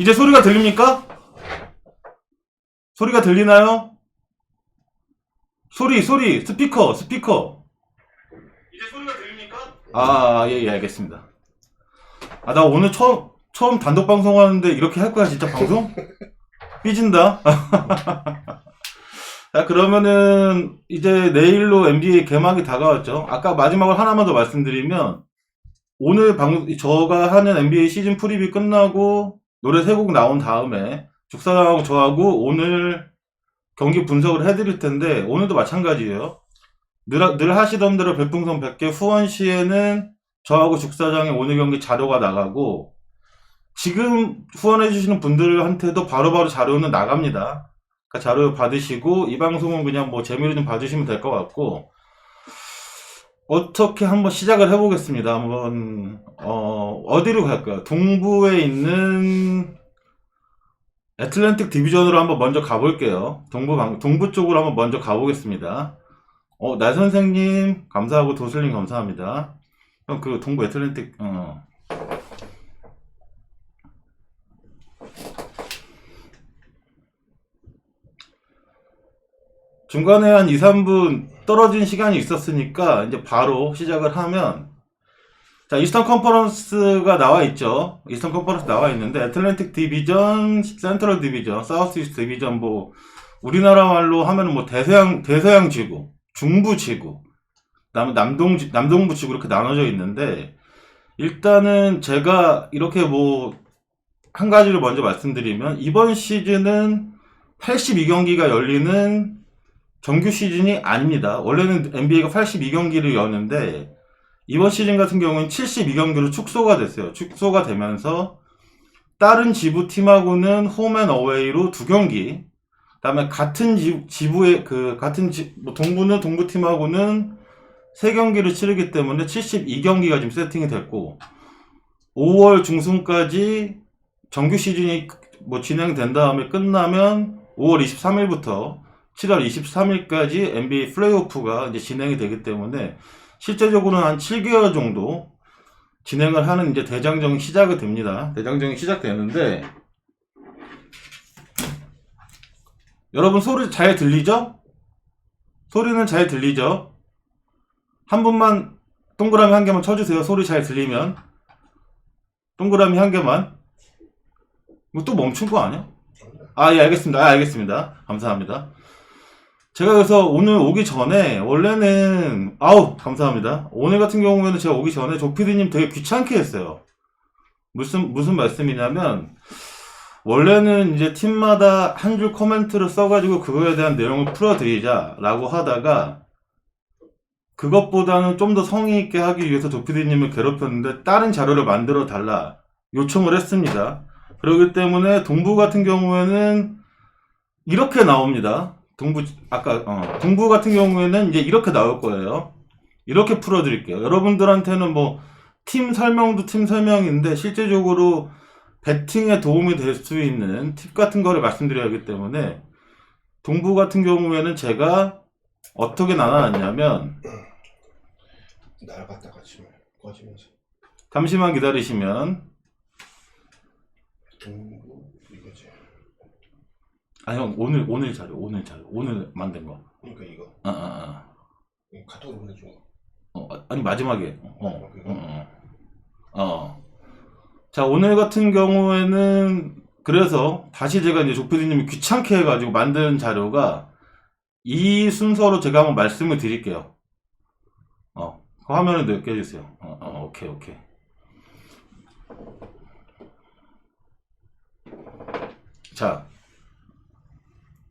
이제 소리가 들립니까? 소리가 들리나요? 소리, 스피커. 이제 소리가 들립니까? 예, 알겠습니다. 나 오늘 처음 단독 방송하는데 이렇게 할 거야, 진짜 방송? 삐진다. 자, 그러면은, 이제 내일로 NBA 개막이 다가왔죠. 아까 마지막으로 하나만 더 말씀드리면, 오늘 저가 하는 NBA 시즌 프리뷰 끝나고, 노래 3곡 나온 다음에, 죽사장하고 저하고 오늘 경기 분석을 해드릴 텐데, 오늘도 마찬가지예요. 늘 하시던 대로 별풍선 100개 후원 시에는 저하고 죽사장의 오늘 경기 자료가 나가고, 지금 후원해주시는 분들한테도 바로바로 자료는 나갑니다. 그러니까 자료 받으시고, 이 방송은 그냥 뭐 재미로 좀 봐주시면 될 것 같고, 어떻게 한번 시작을 해보겠습니다. 한번, 어디로 갈까요? 동부에 있는 애틀랜틱 디비전으로 한번 먼저 가볼게요. 동부 쪽으로 한번 먼저 가보겠습니다. 나 선생님, 감사하고 도슬님 감사합니다. 형, 동부 애틀랜틱, 중간에 한 2, 3분 떨어진 시간이 있었으니까 이제 바로 시작을 하면, 자, 이스턴 컨퍼런스가 나와 있죠. 이스턴 컨퍼런스 나와 있는데 애틀랜틱 디비전, 센트럴 디비전, 사우스 이스트 디비전, 뭐 우리나라 말로 하면은 뭐 대서양 지구, 중부 지구, 그다음에 남동부 지구 이렇게 나눠져 있는데, 일단은 제가 이렇게 뭐 한 가지를 먼저 말씀드리면, 이번 시즌은 82경기가 열리는 정규 시즌이 아닙니다. 원래는 NBA가 82경기를 여는데 이번 시즌 같은 경우는 72경기로 축소가 됐어요. 축소가 되면서 다른 지부 팀하고는 홈앤 어웨이로 2경기, 그다음에 같은 지부의 뭐 동부는 동부 팀하고는 3경기를 치르기 때문에 72경기가 지금 세팅이 됐고, 5월 중순까지 정규 시즌이 뭐 진행된 다음에 끝나면 5월 23일부터 7월 23일까지 NBA 플레이오프가 이제 진행이 되기 때문에 실제적으로는 한 7개월 정도 진행을 하는 이제 대장정이 시작이 됩니다. 대장정이 시작되는데, 여러분 소리 잘 들리죠? 소리는 잘 들리죠? 한 분만 동그라미 한 개만 쳐주세요. 소리 잘 들리면. 동그라미 한 개만. 뭐 또 멈춘 거 아니야? 예, 알겠습니다. 알겠습니다. 감사합니다. 제가 그래서 오늘 오기 전에, 원래는, 감사합니다. 오늘 같은 경우에는 제가 오기 전에 조피디님 되게 귀찮게 했어요. 무슨 말씀이냐면, 원래는 이제 팀마다 한 줄 코멘트를 써가지고 그거에 대한 내용을 풀어드리자라고 하다가, 그것보다는 좀 더 성의 있게 하기 위해서 조피디님을 괴롭혔는데, 다른 자료를 만들어 달라 요청을 했습니다. 그렇기 때문에 동부 같은 경우에는 이렇게 나옵니다. 동부 같은 경우에는 이제 이렇게 나올 거예요. 이렇게 풀어드릴게요. 여러분들한테는 뭐, 팀 설명도 팀 설명인데, 실제적으로 배팅에 도움이 될 수 있는 팁 같은 거를 말씀드려야 하기 때문에, 동부 같은 경우에는 제가 어떻게 나눠놨냐면, 날아갔다가 지금 꺼지면서. 잠시만 기다리시면, 동부 이거지. 형, 오늘 자료, 오늘 만든 거. 그러니까 이거. 이거 카톡으로 보내줘. 아니, 마지막에. 자, 오늘 같은 경우에는, 그래서, 다시 제가 이제 조피디님이 귀찮게 해가지고 만든 자료가, 이 순서로 제가 한번 말씀을 드릴게요. 그 화면을 넓게 해주세요. 오케이. 자,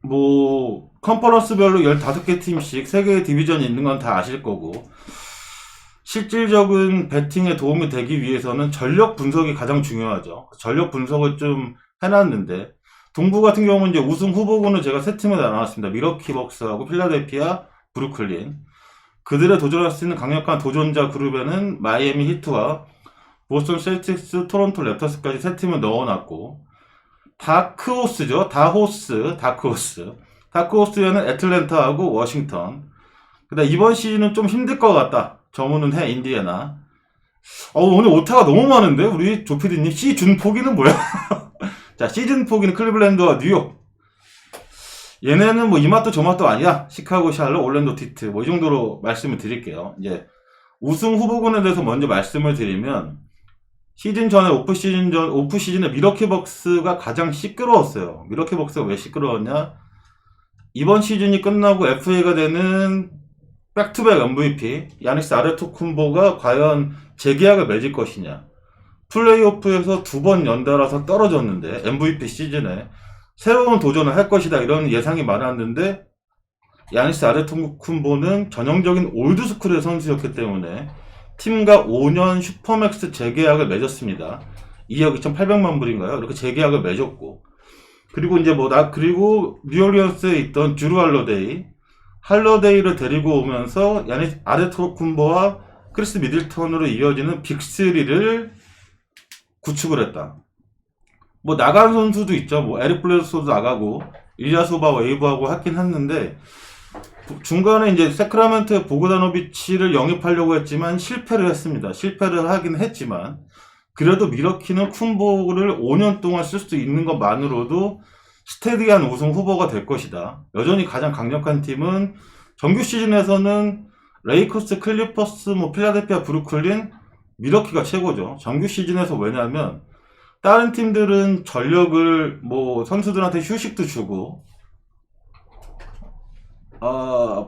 뭐 컨퍼런스별로 15개 팀씩 3개의 디비전이 있는 건 다 아실 거고, 실질적인 배팅에 도움이 되기 위해서는 전력 분석이 가장 중요하죠. 전력 분석을 좀 해놨는데, 동부 같은 경우는 이제 우승 후보군을 제가 3팀에 나눠놨습니다. 미러키 벅스하고 필라델피아, 브루클린. 그들의 도전할 수 있는 강력한 도전자 그룹에는 마이애미 히트와 보스턴 셀틱스, 토론토 랩터스까지 3팀을 넣어놨고, 다크호스죠. 다크호스에는 애틀랜타하고 워싱턴. 그다음 이번 시즌은 좀 힘들 것 같다. 점수는 해, 인디애나. 오늘 오타가 너무 많은데? 우리 조피디님. C 준 포기는 뭐야? 자, 시즌 포기는 클리블랜드와 뉴욕. 얘네는 뭐 이 맛도 저 맛도 아니야. 시카고, 샬럿, 올랜도, 디트. 뭐 이 정도로 말씀을 드릴게요. 이제 우승 후보군에 대해서 먼저 말씀을 드리면 시즌 전에 오프 시즌에 미러키 벅스가 가장 시끄러웠어요. 미러키 벅스가 왜 시끄러웠냐? 이번 시즌이 끝나고 FA가 되는 백투백 MVP 야니스 아데토쿤보가 과연 재계약을 맺을 것이냐. 플레이오프에서 2번 연달아서 떨어졌는데 MVP 시즌에 새로운 도전을 할 것이다 이런 예상이 많았는데 야니스 아데토쿤보는 전형적인 올드스쿨의 선수였기 때문에 팀과 5년 슈퍼맥스 재계약을 맺었습니다. 2억 2,800만 불인가요? 이렇게 재계약을 맺었고 그리고 이제 그리고 뉴올리언스에 있던 주루 할러데이를 데리고 오면서 야니스 아데토쿤보와 크리스 미들턴으로 이어지는 빅3를 구축을 했다. 뭐 나간 선수도 있죠. 뭐 에릭 블레소도 나가고 일리아소바 웨이브하고 하긴 했는데 중간에 이제 세크라멘토의 보그다노비치를 영입하려고 했지만 실패를 했습니다. 실패를 하긴 했지만 그래도 미러키는 쿤보를 5년 동안 쓸 수 있는 것만으로도 스테디한 우승 후보가 될 것이다. 여전히 가장 강력한 팀은 정규 시즌에서는 레이커스, 클리퍼스, 뭐 필라델피아, 브루클린, 미러키가 최고죠. 정규 시즌에서 왜냐면 다른 팀들은 전력을 뭐 선수들한테 휴식도 주고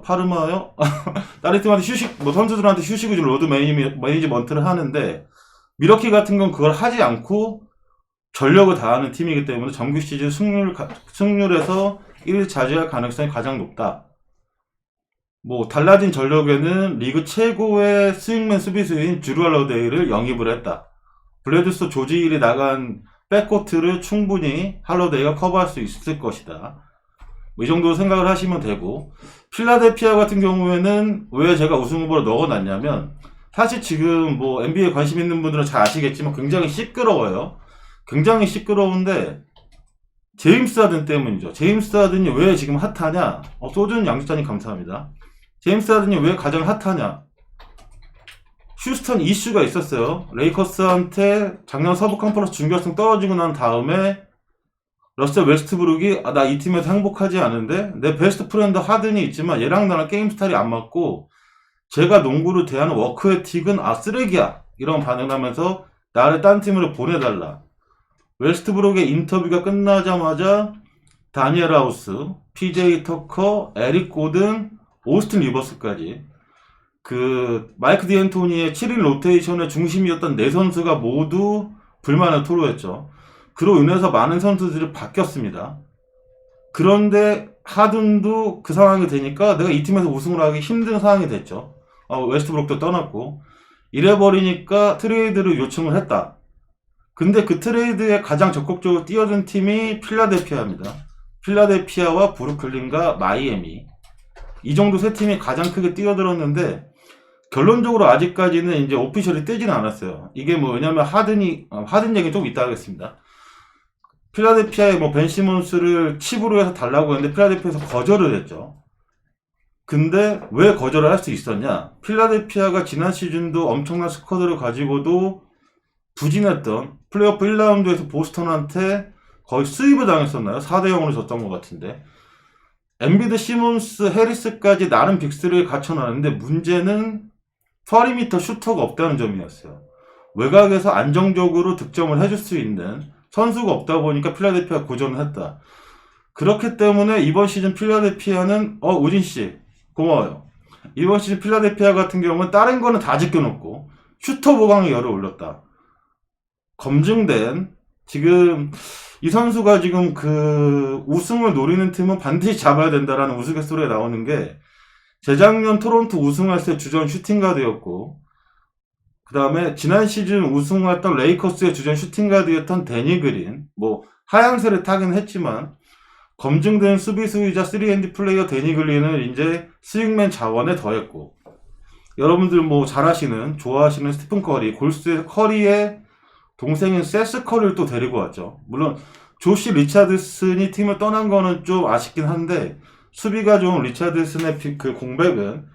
파르마요? 다른 팀한테 뭐 선수들한테 휴식을 준 로드 매니지먼트를 하는데 미러키 같은 건 그걸 하지 않고 전력을 다하는 팀이기 때문에 정규 시즌 승률에서 1위 차지할 가능성이 가장 높다. 뭐 달라진 전력에는 리그 최고의 스윙맨 수비수인 주루 할러데이를 영입을 했다. 블레드소 조지일이 나간 백코트를 충분히 할러데이가 커버할 수 있을 것이다. 뭐 이 정도 생각을 하시면 되고 필라델피아 같은 경우에는 왜 제가 우승 후보로 넣어놨냐면 사실 지금 뭐 NBA에 관심 있는 분들은 잘 아시겠지만 굉장히 시끄러워요. 굉장히 시끄러운데 제임스 하든 때문이죠. 제임스 하든이 왜 지금 핫하냐? 소준 양주자님 감사합니다. 제임스 하든이 왜 가장 핫하냐? 휴스턴 이슈가 있었어요. 레이커스한테 작년 서부 컨퍼런스 준결승 떨어지고 난 다음에 러셀 웨스트브룩이 나 이 팀에서 행복하지 않은데 내 베스트 프렌드 하든이 있지만 얘랑 나랑 게임 스타일이 안 맞고 제가 농구를 대하는 워크에틱은 쓰레기야 이런 반응을 하면서 나를 딴 팀으로 보내달라. 웨스트브룩의 인터뷰가 끝나자마자 다니엘 하우스, PJ 터커, 에릭 고든, 오스틴 리버스까지 그 마이크 디앤토니의 7인 로테이션의 중심이었던 네 선수가 모두 불만을 토로했죠. 그로 인해서 많은 선수들이 바뀌었습니다. 그런데 하든도 그 상황이 되니까 내가 이 팀에서 우승을 하기 힘든 상황이 됐죠. 웨스트브룩도 떠났고 이래버리니까 트레이드를 요청을 했다. 근데 그 트레이드에 가장 적극적으로 뛰어든 팀이 필라델피아입니다. 필라델피아와 브루클린과 마이애미 이 정도 세 팀이 가장 크게 뛰어들었는데 결론적으로 아직까지는 이제 오피셜이 뜨지는 않았어요. 이게 뭐 왜냐면 하든 얘기 좀 이따 하겠습니다. 필라델피아에 뭐 벤 시몬스를 칩으로 해서 달라고 했는데 필라델피아에서 거절을 했죠. 근데 왜 거절을 할 수 있었냐? 필라델피아가 지난 시즌도 엄청난 스쿼드를 가지고도 부진했던 플레이오프 1라운드에서 보스턴한테 거의 스윕을 당했었나요? 4대0으로 졌던 것 같은데 엠비드, 시몬스, 해리스까지 나름 빅3를 갖춰놨는데 문제는 퍼리미터 슈터가 없다는 점이었어요. 외곽에서 안정적으로 득점을 해줄 수 있는 선수가 없다 보니까 필라델피아가 고전을 했다. 그렇기 때문에 이번 시즌 필라델피아는 우진씨 고마워요. 이번 시즌 필라델피아 같은 경우는 다른 거는 다 지켜놓고 슈터 보강에 열을 올렸다. 검증된 지금 이 선수가 지금 그 우승을 노리는 팀은 반드시 잡아야 된다라는 우스갯소리가 나오는 게 재작년 토론토 우승할 때 주전 슈팅가드였고 그 다음에 지난 시즌 우승했던 레이커스의 주전 슈팅가드였던 데니 그린 뭐 하향세를 타긴 했지만 검증된 수비수이자 3&D 플레이어 데니 그린은 이제 스윙맨 자원에 더했고 여러분들 뭐 잘 아시는 좋아하시는 스티픈 커리 골스의 커리의 동생인 세스 커리를 또 데리고 왔죠. 물론 조시 리차드슨이 팀을 떠난 거는 좀 아쉽긴 한데 수비가 좋은 리차드슨의 그 공백은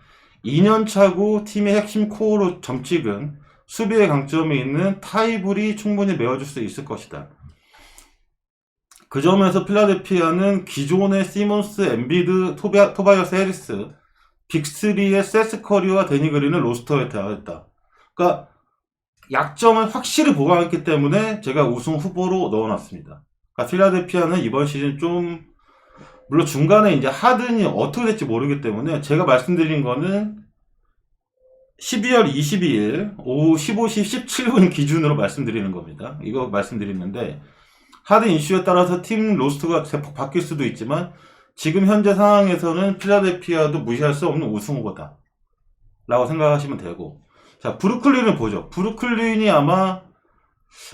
2년 차고 팀의 핵심 코어로 점찍은 수비의 강점이 있는 타이블이 충분히 메워줄 수 있을 것이다. 그 점에서 필라델피아는 기존의 시몬스, 엠비드, 토바이어스 해리스, 빅3의 세스 커리와 데니 그린을 로스터에 대하였다. 그러니까 약점을 확실히 보강했기 때문에 제가 우승 후보로 넣어놨습니다. 그러니까 필라델피아는 이번 시즌 좀 물론 중간에 이제 하든이 어떻게 될지 모르기 때문에 제가 말씀드린 거는 12월 22일 오후 15시 17분 기준으로 말씀드리는 겁니다. 이거 말씀드리는데 하든 이슈에 따라서 팀 로스트가 대폭 바뀔 수도 있지만 지금 현재 상황에서는 필라델피아도 무시할 수 없는 우승 후보다 라고 생각하시면 되고, 자 브루클린을 보죠. 브루클린이 아마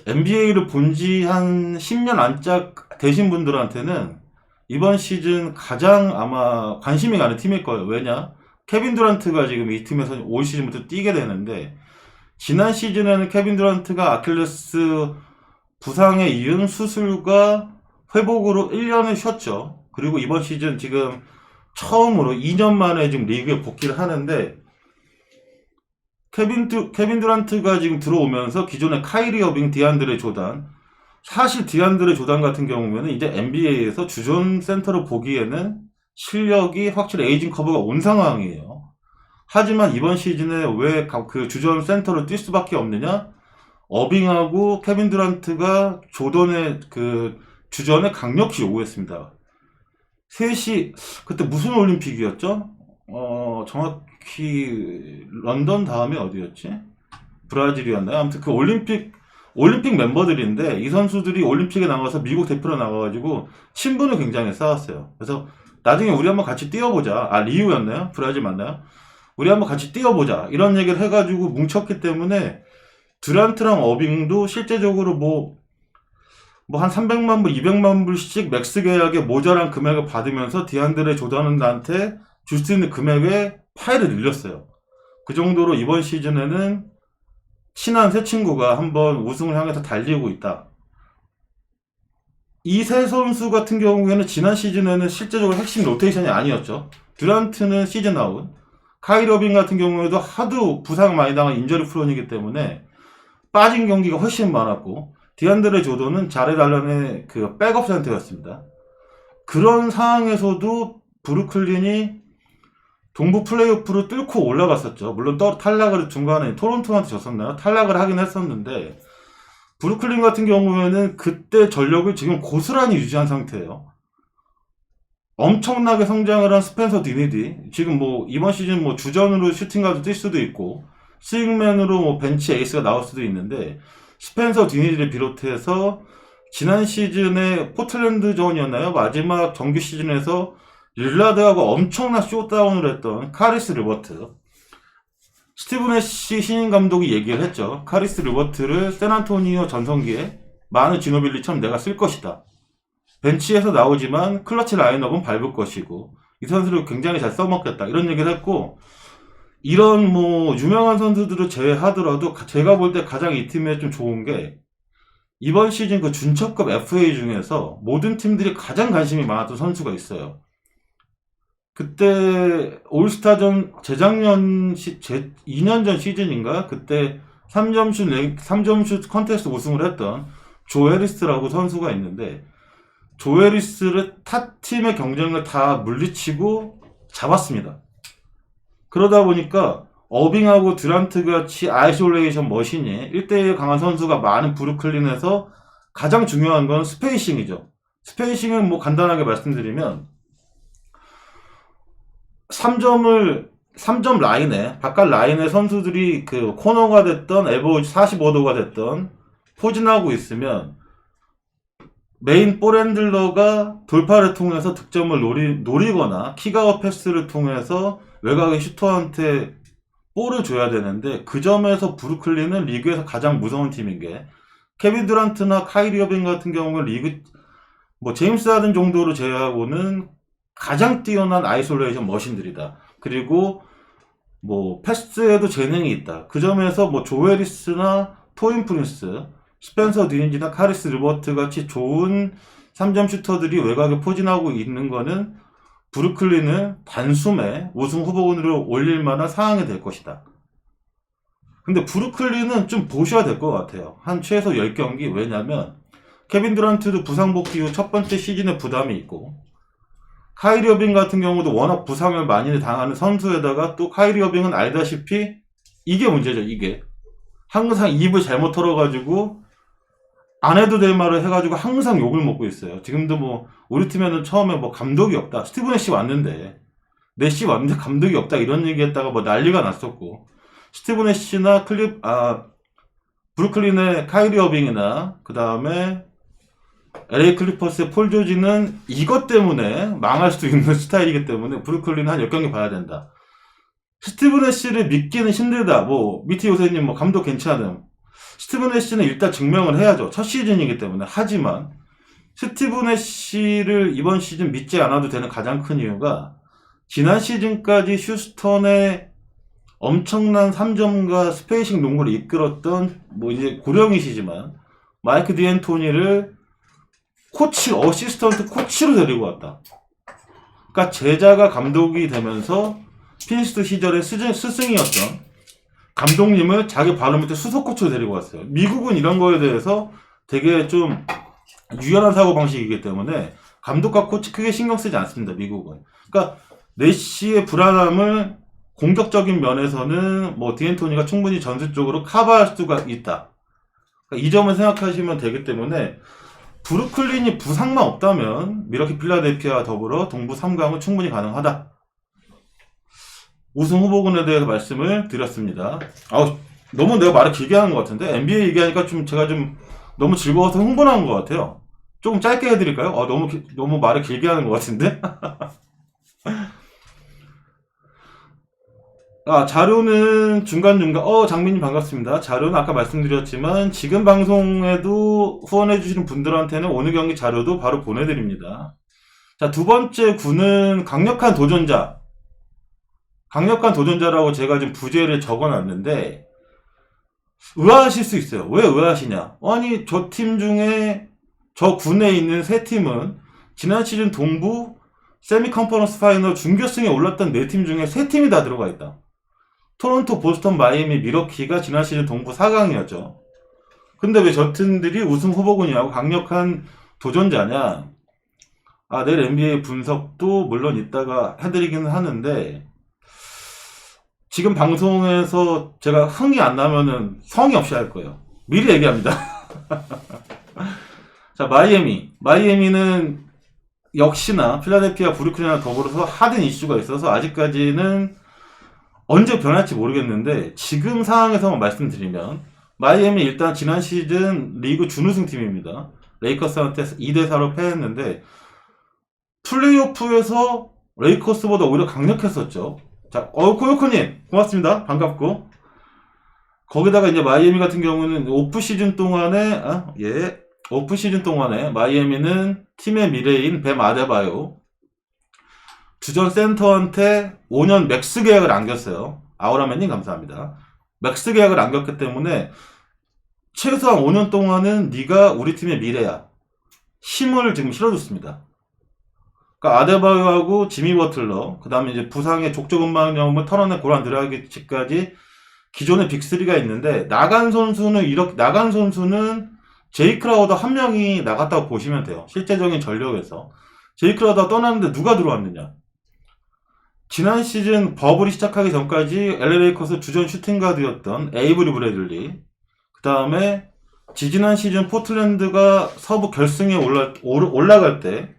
NBA를 본 지 한 10년 안짝 되신 분들한테는 이번 시즌 가장 아마 관심이 가는 팀일 거예요. 왜냐? 케빈 듀란트가 지금 이 팀에서 올 시즌부터 뛰게 되는데, 지난 시즌에는 케빈 듀란트가 아킬레스 부상에 이은 수술과 회복으로 1년을 쉬었죠. 그리고 이번 시즌 지금 처음으로 2년 만에 지금 리그에 복귀를 하는데, 케빈 듀란트가 지금 들어오면서 기존의 카이리 어빙, 디안드레 조단, 사실 디안드레 조단 같은 경우에는 이제 NBA에서 주전 센터로 보기에는 실력이 확실히 에이징 커브가 온 상황이에요. 하지만 이번 시즌에 왜 그 주전 센터로 뛸 수밖에 없느냐? 어빙하고 케빈 듀란트가 조던의 그 주전에 강력히 요구했습니다. 셋이 그때 무슨 올림픽이었죠? 정확히 런던 다음에 어디였지? 브라질이었나요? 아무튼 그 올림픽 멤버들인데 이 선수들이 올림픽에 나가서 미국 대표로 나가가지고 친분을 굉장히 쌓았어요. 그래서 나중에 우리 한번 같이 뛰어보자. 리우였나요? 브라질 맞나요? 우리 한번 같이 뛰어보자. 이런 얘기를 해가지고 뭉쳤기 때문에 듀란트랑 어빙도 실제적으로 뭐 한 300만 불, 200만 불씩 맥스 계약에 모자란 금액을 받으면서 디안드레 조던한테 줄 수 있는 금액의 파일을 늘렸어요. 그 정도로 이번 시즌에는 친한 세 친구가 한번 우승을 향해서 달리고 있다. 이 세 선수 같은 경우에는 지난 시즌에는 실제적으로 핵심 로테이션이 아니었죠. 듀란트는 시즌 아웃, 카이리 어빙 같은 경우에도 하도 부상 많이 당한 인저리 프론이기 때문에 빠진 경기가 훨씬 많았고, 디안드레 조던은 자렛 알런의 그 백업 센터였습니다. 그런 상황에서도 브루클린이 동부 플레이오프로 뚫고 올라갔었죠. 물론 탈락을 중간에 토론토한테 졌었나요? 탈락을 하긴 했었는데, 브루클린 같은 경우에는 그때 전력을 지금 고스란히 유지한 상태예요. 엄청나게 성장을 한 스펜서 디니디, 지금 뭐 이번 시즌 뭐 주전으로 슈팅가드 뛸 수도 있고 스윙맨으로 뭐 벤치 에이스가 나올 수도 있는데, 스펜서 디니디를 비롯해서 지난 시즌에 포틀랜드전이었나요? 마지막 정규 시즌에서 릴라드하고 엄청난 쇼다운을 했던 카리스 르버트, 스티븐 애쉬 신인 감독이 얘기를 했죠. 카리스 르버트를 샌안토니오 전성기에 많은 지노빌리처럼 내가 쓸 것이다. 벤치에서 나오지만 클러치 라인업은 밟을 것이고 이 선수를 굉장히 잘 써먹겠다, 이런 얘기를 했고, 이런 뭐 유명한 선수들을 제외하더라도 제가 볼 때 가장 이 팀에 좀 좋은 게, 이번 시즌 그 준첩급 FA 중에서 모든 팀들이 가장 관심이 많았던 선수가 있어요. 그때 올스타전 재작년 2년 전 시즌인가, 그때 3점슛 컨테스트 우승을 했던 조 해리스라고 선수가 있는데, 조 해리스를 타 팀의 경쟁을 다 물리치고 잡았습니다. 그러다 보니까 어빙하고 듀란트 같이 아이솔레이션 머신이 1대1 강한 선수가 많은 브루클린에서 가장 중요한 건 스페이싱이죠. 스페이싱은 뭐 간단하게 말씀드리면 3점 라인에, 바깥 라인에 선수들이 그 코너가 됐던 에버리지 45도가 됐던 포진하고 있으면 메인 볼핸들러가 돌파를 통해서 득점을 노리거나 킥아웃 패스를 통해서 외곽의 슈터한테 볼을 줘야 되는데, 그 점에서 브루클린은 리그에서 가장 무서운 팀인 게, 케빈 듀란트나 카이리 어빙 같은 경우는 리그 뭐 제임스 하든 정도로 제외하고는 가장 뛰어난 아이솔레이션 머신들이다. 그리고 뭐 패스에도 재능이 있다. 그 점에서 뭐 조 해리스나 토인 프린스, 스펜서 디닌지나 카리스 르버트 같이 좋은 3점 슈터들이 외곽에 포진하고 있는 거는 브루클린을 단숨에 우승 후보군으로 올릴 만한 상황이 될 것이다. 근데 브루클린은 좀 보셔야 될 것 같아요. 한 최소 10경기. 왜냐면 케빈 듀란트도 부상 복귀 후 첫 번째 시즌에 부담이 있고, 카이리 어빙 같은 경우도 워낙 부상을 많이 당하는 선수에다가 또 카이리 어빙은 알다시피 이게 문제죠. 이게 항상 입을 잘못 털어가지고 안 해도 될 말을 해가지고 항상 욕을 먹고 있어요. 지금도 뭐 우리 팀에는 처음에 뭐 감독이 없다, 스티브 내시 왔는데 감독이 없다 이런 얘기했다가 뭐 난리가 났었고, 스티브 내시나 브루클린의 카이리 어빙이나 그 다음에 LA 클리퍼스의 폴 조지는 이것 때문에 망할 수도 있는 스타일이기 때문에 브루클린 한 10경기 봐야 된다. 스티브 내시를 믿기는 힘들다. 뭐 미티 요새님 뭐 감독 괜찮음. 스티브 내시는 일단 증명을 해야죠. 첫 시즌이기 때문에. 하지만 스티브 내시를 이번 시즌 믿지 않아도 되는 가장 큰 이유가 지난 시즌까지 휴스턴의 엄청난 3점과 스페이싱 농구를 이끌었던 뭐 이제 고령이시지만 마이크 디앤토니를 어시스턴트 코치로 데리고 왔다. 그러니까 제자가 감독이 되면서 피니스트 시절의 스승이었던 감독님을 자기 바로 밑에 수석 코치로 데리고 왔어요. 미국은 이런 거에 대해서 되게 좀 유연한 사고방식이기 때문에 감독과 코치 크게 신경 쓰지 않습니다. 미국은. 그러니까 내시의 불안함을 공격적인 면에서는 뭐 디앤토니가 충분히 전술적으로 커버할 수가 있다. 그러니까 이 점을 생각하시면 되기 때문에 브루클린이 부상만 없다면 밀워키 필라델피아와 더불어 동부 3강은 충분히 가능하다. 우승 후보군에 대해서 말씀을 드렸습니다. 너무 내가 말을 길게 하는 것 같은데 NBA 얘기하니까 제가 너무 즐거워서 흥분한 것 같아요. 조금 짧게 해드릴까요? 너무 말을 길게 하는 것 같은데? 자료는 중간중간, 장민님 반갑습니다. 자료는 아까 말씀드렸지만, 지금 방송에도 후원해주시는 분들한테는 오늘 경기 자료도 바로 보내드립니다. 자, 두 번째 구는 강력한 도전자라고 제가 지금 부제를 적어놨는데, 의아하실 수 있어요. 왜 의아하시냐? 아니, 저 팀 중에, 저 군에 있는 세 팀은, 지난 시즌 동부, 세미 컨퍼런스 파이널 준결승에 올랐던 네 팀 중에 세 팀이 다 들어가 있다. 토론토, 보스턴, 마이애미, 밀워키가 지난 시즌 동부 4강이었죠. 근데 왜 저 팀들이 우승 후보군이라고 강력한 도전자냐? 내일 NBA 분석도 물론 이따가 해드리기는 하는데, 지금 방송에서 제가 흥이 안 나면은 성의 없이 할 거예요. 미리 얘기합니다. 자, 마이애미는 역시나 필라델피아, 브루클린이나 더불어서 하든 이슈가 있어서 아직까지는 언제 변할지 모르겠는데, 지금 상황에서만 말씀드리면 마이애미 일단 지난 시즌 리그 준우승 팀입니다. 레이커스한테 2대4로 패했는데 플레이오프에서 레이커스보다 오히려 강력했었죠. 자, 코요코님 고맙습니다. 반갑고, 거기다가 이제 마이애미 같은 경우는 오프 시즌 동안에 마이애미는 팀의 미래인 뱀 아데바요 주전 센터한테 5년 맥스 계약을 안겼어요. 아우라맨님 감사합니다. 맥스 계약을 안겼기 때문에 최소한 5년 동안은 네가 우리 팀의 미래야. 힘을 지금 실어줬습니다. 그러니까 아데바요하고 지미 버틀러, 그 다음에 이제 부상의 족저근막염을 털어낸 고란 드라기치까지 기존의 빅3가 있는데, 나간 선수는 제이 크라우더 한 명이 나갔다고 보시면 돼요. 실제적인 전력에서. 제이 크라우더 떠났는데 누가 들어왔느냐? 지난 시즌 버블이 시작하기 전까지 LA 레이커스 주전 슈팅가드였던 에이브리 브래들리, 그 다음에 지지난 시즌 포틀랜드가 서부 결승에 올라갈 때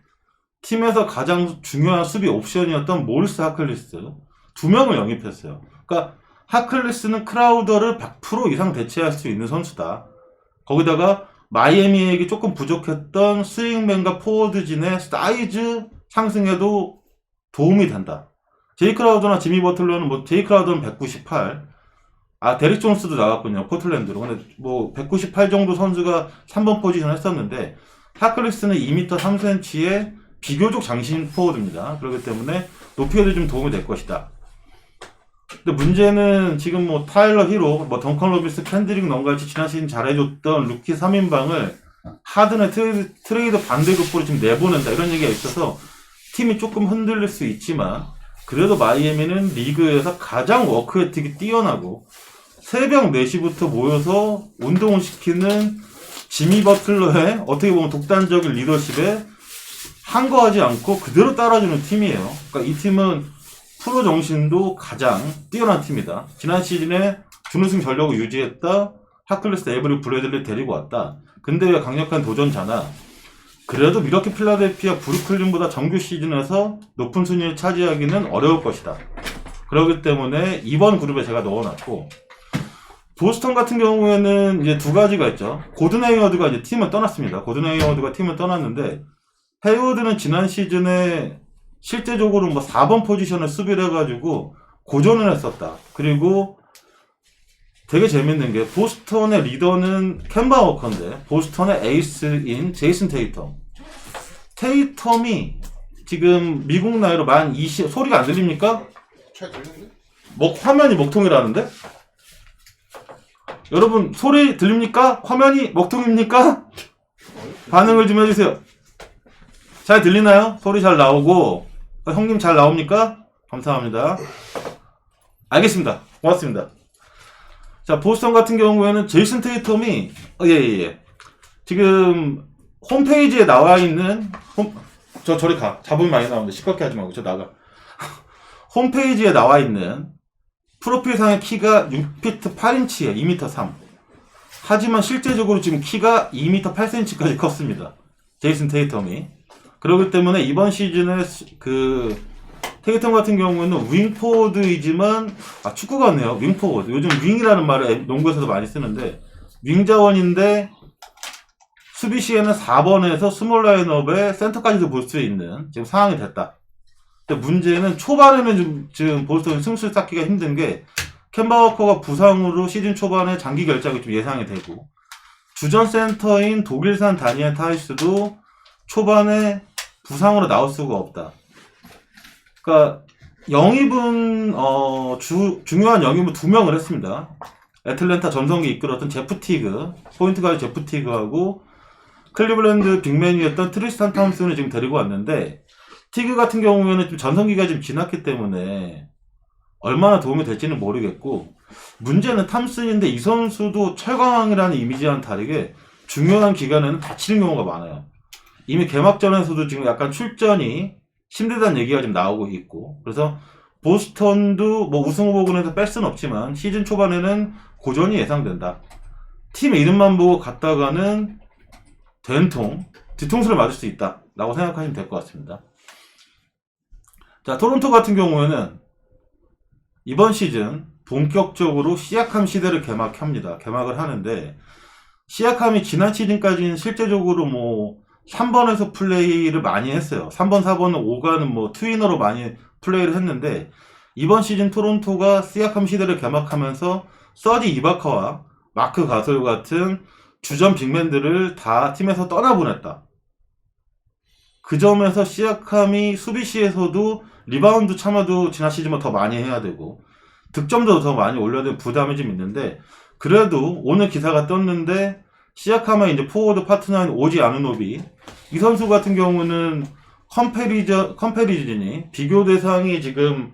팀에서 가장 중요한 수비 옵션이었던 모리스 하클리스 두 명을 영입했어요. 그러니까 하클리스는 크라우더를 100% 이상 대체할 수 있는 선수다. 거기다가 마이애미에게 조금 부족했던 스윙맨과 포워드진의 사이즈 상승에도 도움이 된다. 제이 크라우더나 지미 버틀러는 제이 크라우더는 198. 데릭 존스도 나갔군요. 포틀랜드로. 근데 198 정도 선수가 3번 포지션 했었는데, 하클리스는 2m 3cm의 비교적 장신 포워드입니다. 그렇기 때문에 높이에도 좀 도움이 될 것이다. 근데 문제는 지금 타일러 히로, 덩컨 로빈스, 캔드릭 넌 같이 지난 시즌 잘해줬던 루키 3인방을 하든의 트레이드 반대급부로 지금 내보낸다, 이런 얘기가 있어서 팀이 조금 흔들릴 수 있지만, 그래도 마이애미는 리그에서 가장 워크에틱이 뛰어나고 새벽 4시부터 모여서 운동을 시키는 지미 버틀러의 어떻게 보면 독단적인 리더십에 항거하지 않고 그대로 따라주는 팀이에요. 그러니까 이 팀은 프로 정신도 가장 뛰어난 팀이다. 지난 시즌에 준우승 전력을 유지했다. 하클레스 에이브리 브래들리 데리고 왔다. 근데 왜 강력한 도전자나? 그래도 미러키 필라델피아 브루클린보다 정규 시즌에서 높은 순위를 차지하기는 어려울 것이다. 그렇기 때문에 이번 그룹에 제가 넣어놨고, 보스턴 같은 경우에는 이제 두 가지가 있죠. 고든 헤이워드가 이제 팀을 떠났습니다. 고든 헤이워드가 팀을 떠났는데, 헤이워드는 지난 시즌에 실제적으로 뭐 4번 포지션을 수비를 해가지고 고전을 했었다. 그리고 되게 재밌는 게 보스턴의 리더는 캔바 워커인데 보스턴의 에이스인 제이슨 테이텀. 테이텀이 지금 미국 나이로 만 20, 소리가 안 들립니까? 잘 들리는데? 화면이 먹통이라는데? 여러분 소리 들립니까? 화면이 먹통입니까? 반응을 좀 해주세요. 잘 들리나요? 소리 잘 나오고 형님 잘 나옵니까? 감사합니다. 알겠습니다. 고맙습니다. 자, 보스턴 같은 경우에는 제이슨 테이텀이 예. 지금 홈페이지에 나와 있는 저리 가. 잡음이 많이 나오는데 시끄럽게 하지 말고 저 나가. 홈페이지에 나와 있는 프로필상의 키가 6피트 8인치에 2m 3. 하지만 실제적으로 지금 키가 2m 8cm까지 컸습니다. 제이슨 테이텀이. 그렇기 때문에 이번 시즌에 테이텀 같은 경우에는 윙포워드이지만 축구 같네요. 윙포워드. 요즘 윙이라는 말을 농구에서도 많이 쓰는데 윙 자원인데 수비 시에는 4번에서 스몰 라인업에 센터까지도 볼 수 있는 지금 상황이 됐다. 근데 문제는 초반에는 지금 보스턴이 승수를 쌓기가 힘든 게 캔바 워커가 부상으로 시즌 초반에 장기 결장이 좀 예상이 되고 주전 센터인 독일산 다니엘 타이스도 초반에 부상으로 나올 수가 없다. 그러니까 영입은 중요한 영입은 2명을 했습니다. 애틀랜타 전성기 이끌었던 제프 티그, 포인트 가드 제프 티그하고 클리블랜드 빅맨이었던 트리스탄 탐슨을 지금 데리고 왔는데 티그 같은 경우에는 좀 전성기가 좀 지났기 때문에 얼마나 도움이 될지는 모르겠고 문제는 탐슨인데 이 선수도 철강왕이라는 이미지와는 다르게 중요한 기간에는 다치는 경우가 많아요. 이미 개막전에서도 지금 약간 출전이 힘들다는 얘기가 좀 나오고 있고 그래서 보스턴도 뭐 우승 후보군에서 뺄 수는 없지만 시즌 초반에는 고전이 예상된다. 팀 이름만 보고 갔다가는 된통 뒤통수를 맞을 수 있다 라고 생각하시면 될 것 같습니다. 자, 토론토 같은 경우에는 이번 시즌 본격적으로 시약함 시대를 개막을 하는데 시약함이 지난 시즌까지는 실제적으로 뭐 3번에서 플레이를 많이 했어요. 3번, 4번, 5가는 뭐 트위너로 많이 플레이를 했는데 이번 시즌 토론토가 시약함 시대를 개막하면서 서지 이바카와 마크 가솔 같은 주전 빅맨들을 다 팀에서 떠나보냈다. 그 점에서 시약함이 수비 시에서도 리바운드 참여도 지난 시즌보다 더 많이 해야 되고 득점도 더 많이 올려야 되는 부담이 좀 있는데 그래도 오늘 기사가 떴는데 시약함의 이제 포워드 파트너인 오지 아누노비 이 선수 같은 경우는 컴패리즌이 비교 대상이 지금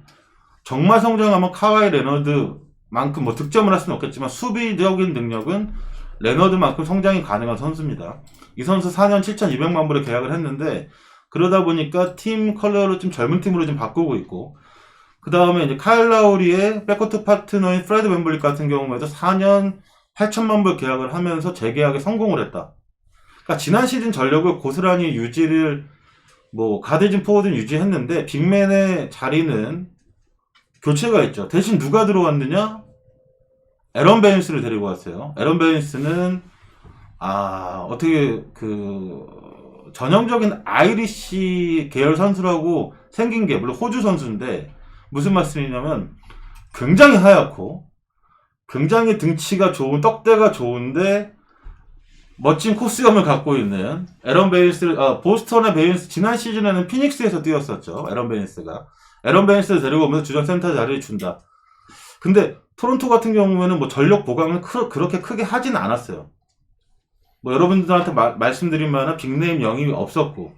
정말 성장하면 카와이 레너드만큼 뭐 득점을 할 수는 없겠지만 수비적인 능력은 레너드만큼 성장이 가능한 선수입니다. 이 선수 4년 7,200만 불에 계약을 했는데 그러다 보니까 팀 컬러를 좀 젊은 팀으로 좀 바꾸고 있고 그 다음에 이제 카일 라우리의 백코트 파트너인 프레드 밴블릿 같은 경우에도 4년 8천만 불 계약을 하면서 재계약에 성공을 했다. 그러니까 지난 시즌 전력을 고스란히 유지를 뭐 가드진 포워드는 유지했는데 빅맨의 자리는 교체가 있죠. 대신 누가 들어왔느냐? 에런 베인스를 데리고 왔어요. 에런 베인스는 어떻게 전형적인 아이리시 계열 선수라고 생긴 게 물론 호주 선수인데 무슨 말씀이냐면 굉장히 하얗고 굉장히 등치가 좋은 떡대가 좋은데 멋진 코스염을 갖고 있는 에런 베인스, 보스턴의 베인스 지난 시즌에는 피닉스에서 뛰었었죠. 에런 베인스를 데리고 오면서 주전 센터 자리를 준다. 근데 토론토 같은 경우에는 뭐 전력 보강을 그렇게 크게 하진 않았어요. 뭐 여러분들한테 말씀드린 만한 빅네임 영입이 없었고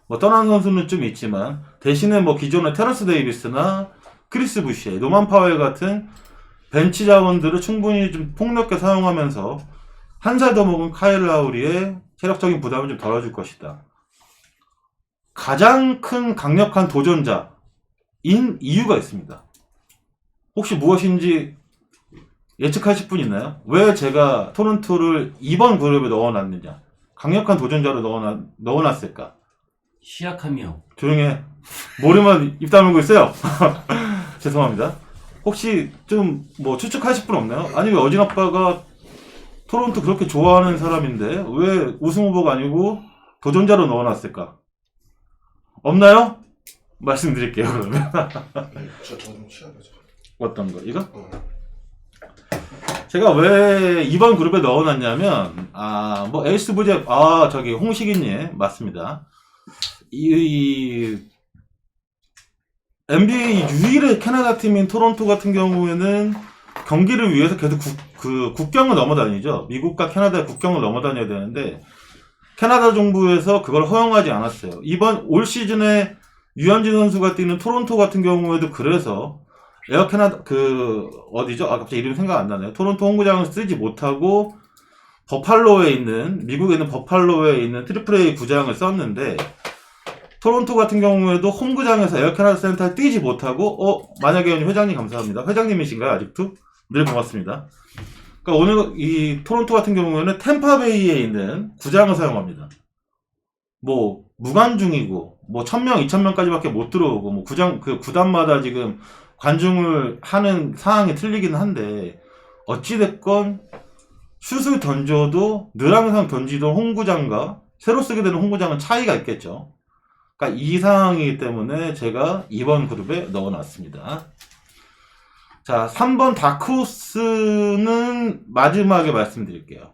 뭐 떠난 선수는 좀 있지만 대신에 뭐 기존의 테러스 데이비스나 크리스 부시에 노만 파웰 같은 벤치 자원들을 충분히 좀 폭넓게 사용하면서 한 살 더 먹은 카일 라우리의 체력적인 부담을 좀 덜어줄 것이다. 가장 큰 강력한 도전자인 이유가 있습니다. 혹시 무엇인지 예측하실 분 있나요? 왜 제가 토론토를 2번 그룹에 넣어놨느냐? 강력한 도전자로 넣어놨을까? 시약하며 조용히 해. 머리만 입 다물고 있어요. 죄송합니다. 혹시 좀 뭐 추측하실 분 없나요? 아니 왜 어진 아빠가 토론토 그렇게 좋아하는 사람인데 왜 우승 후보가 아니고 도전자로 넣어놨을까? 없나요? 말씀드릴게요 그러면. 저거 좀 취하려죠. 어떤 거? 이거? 제가 왜 2번 그룹에 넣어놨냐면 뭐 에이스 부제 저기 홍식이님 맞습니다. 이 NBA 유일의 캐나다 팀인 토론토 같은 경우에는 경기를 위해서 계속 국경을 넘어다니죠. 미국과 캐나다의 국경을 넘어다녀야 되는데 캐나다 정부에서 그걸 허용하지 않았어요. 올 시즌에 유현진 선수가 뛰는 토론토 같은 경우에도 그래서 에어 캐나다 어디죠? 갑자기 이름이 생각 안 나네요. 토론토 홈구장을 쓰지 못하고 버팔로에 있는 미국에 있는 버팔로에 있는 트리플 A 구장을 썼는데 토론토 같은 경우에도 홈구장에서 에어 캐나다 센터에 뛰지 못하고 만약에 회장님 감사합니다. 회장님이신가요 아직도? 늘 고맙습니다. 그러니까 오늘 이 토론토 같은 경우에는 템파베이에 있는 구장을 사용합니다. 뭐 무관중이고 뭐 1000명, 2000명까지밖에 못 들어오고 뭐 구단마다 지금 관중을 하는 상황이 틀리긴 한데 어찌됐건 슛을 던져도 늘 항상 던지던 홈구장과 새로 쓰게 되는 홈구장은 차이가 있겠죠. 그러니까 이 상황이기 때문에 제가 2번 그룹에 넣어놨습니다. 자, 3번 다크호스는 마지막에 말씀드릴게요.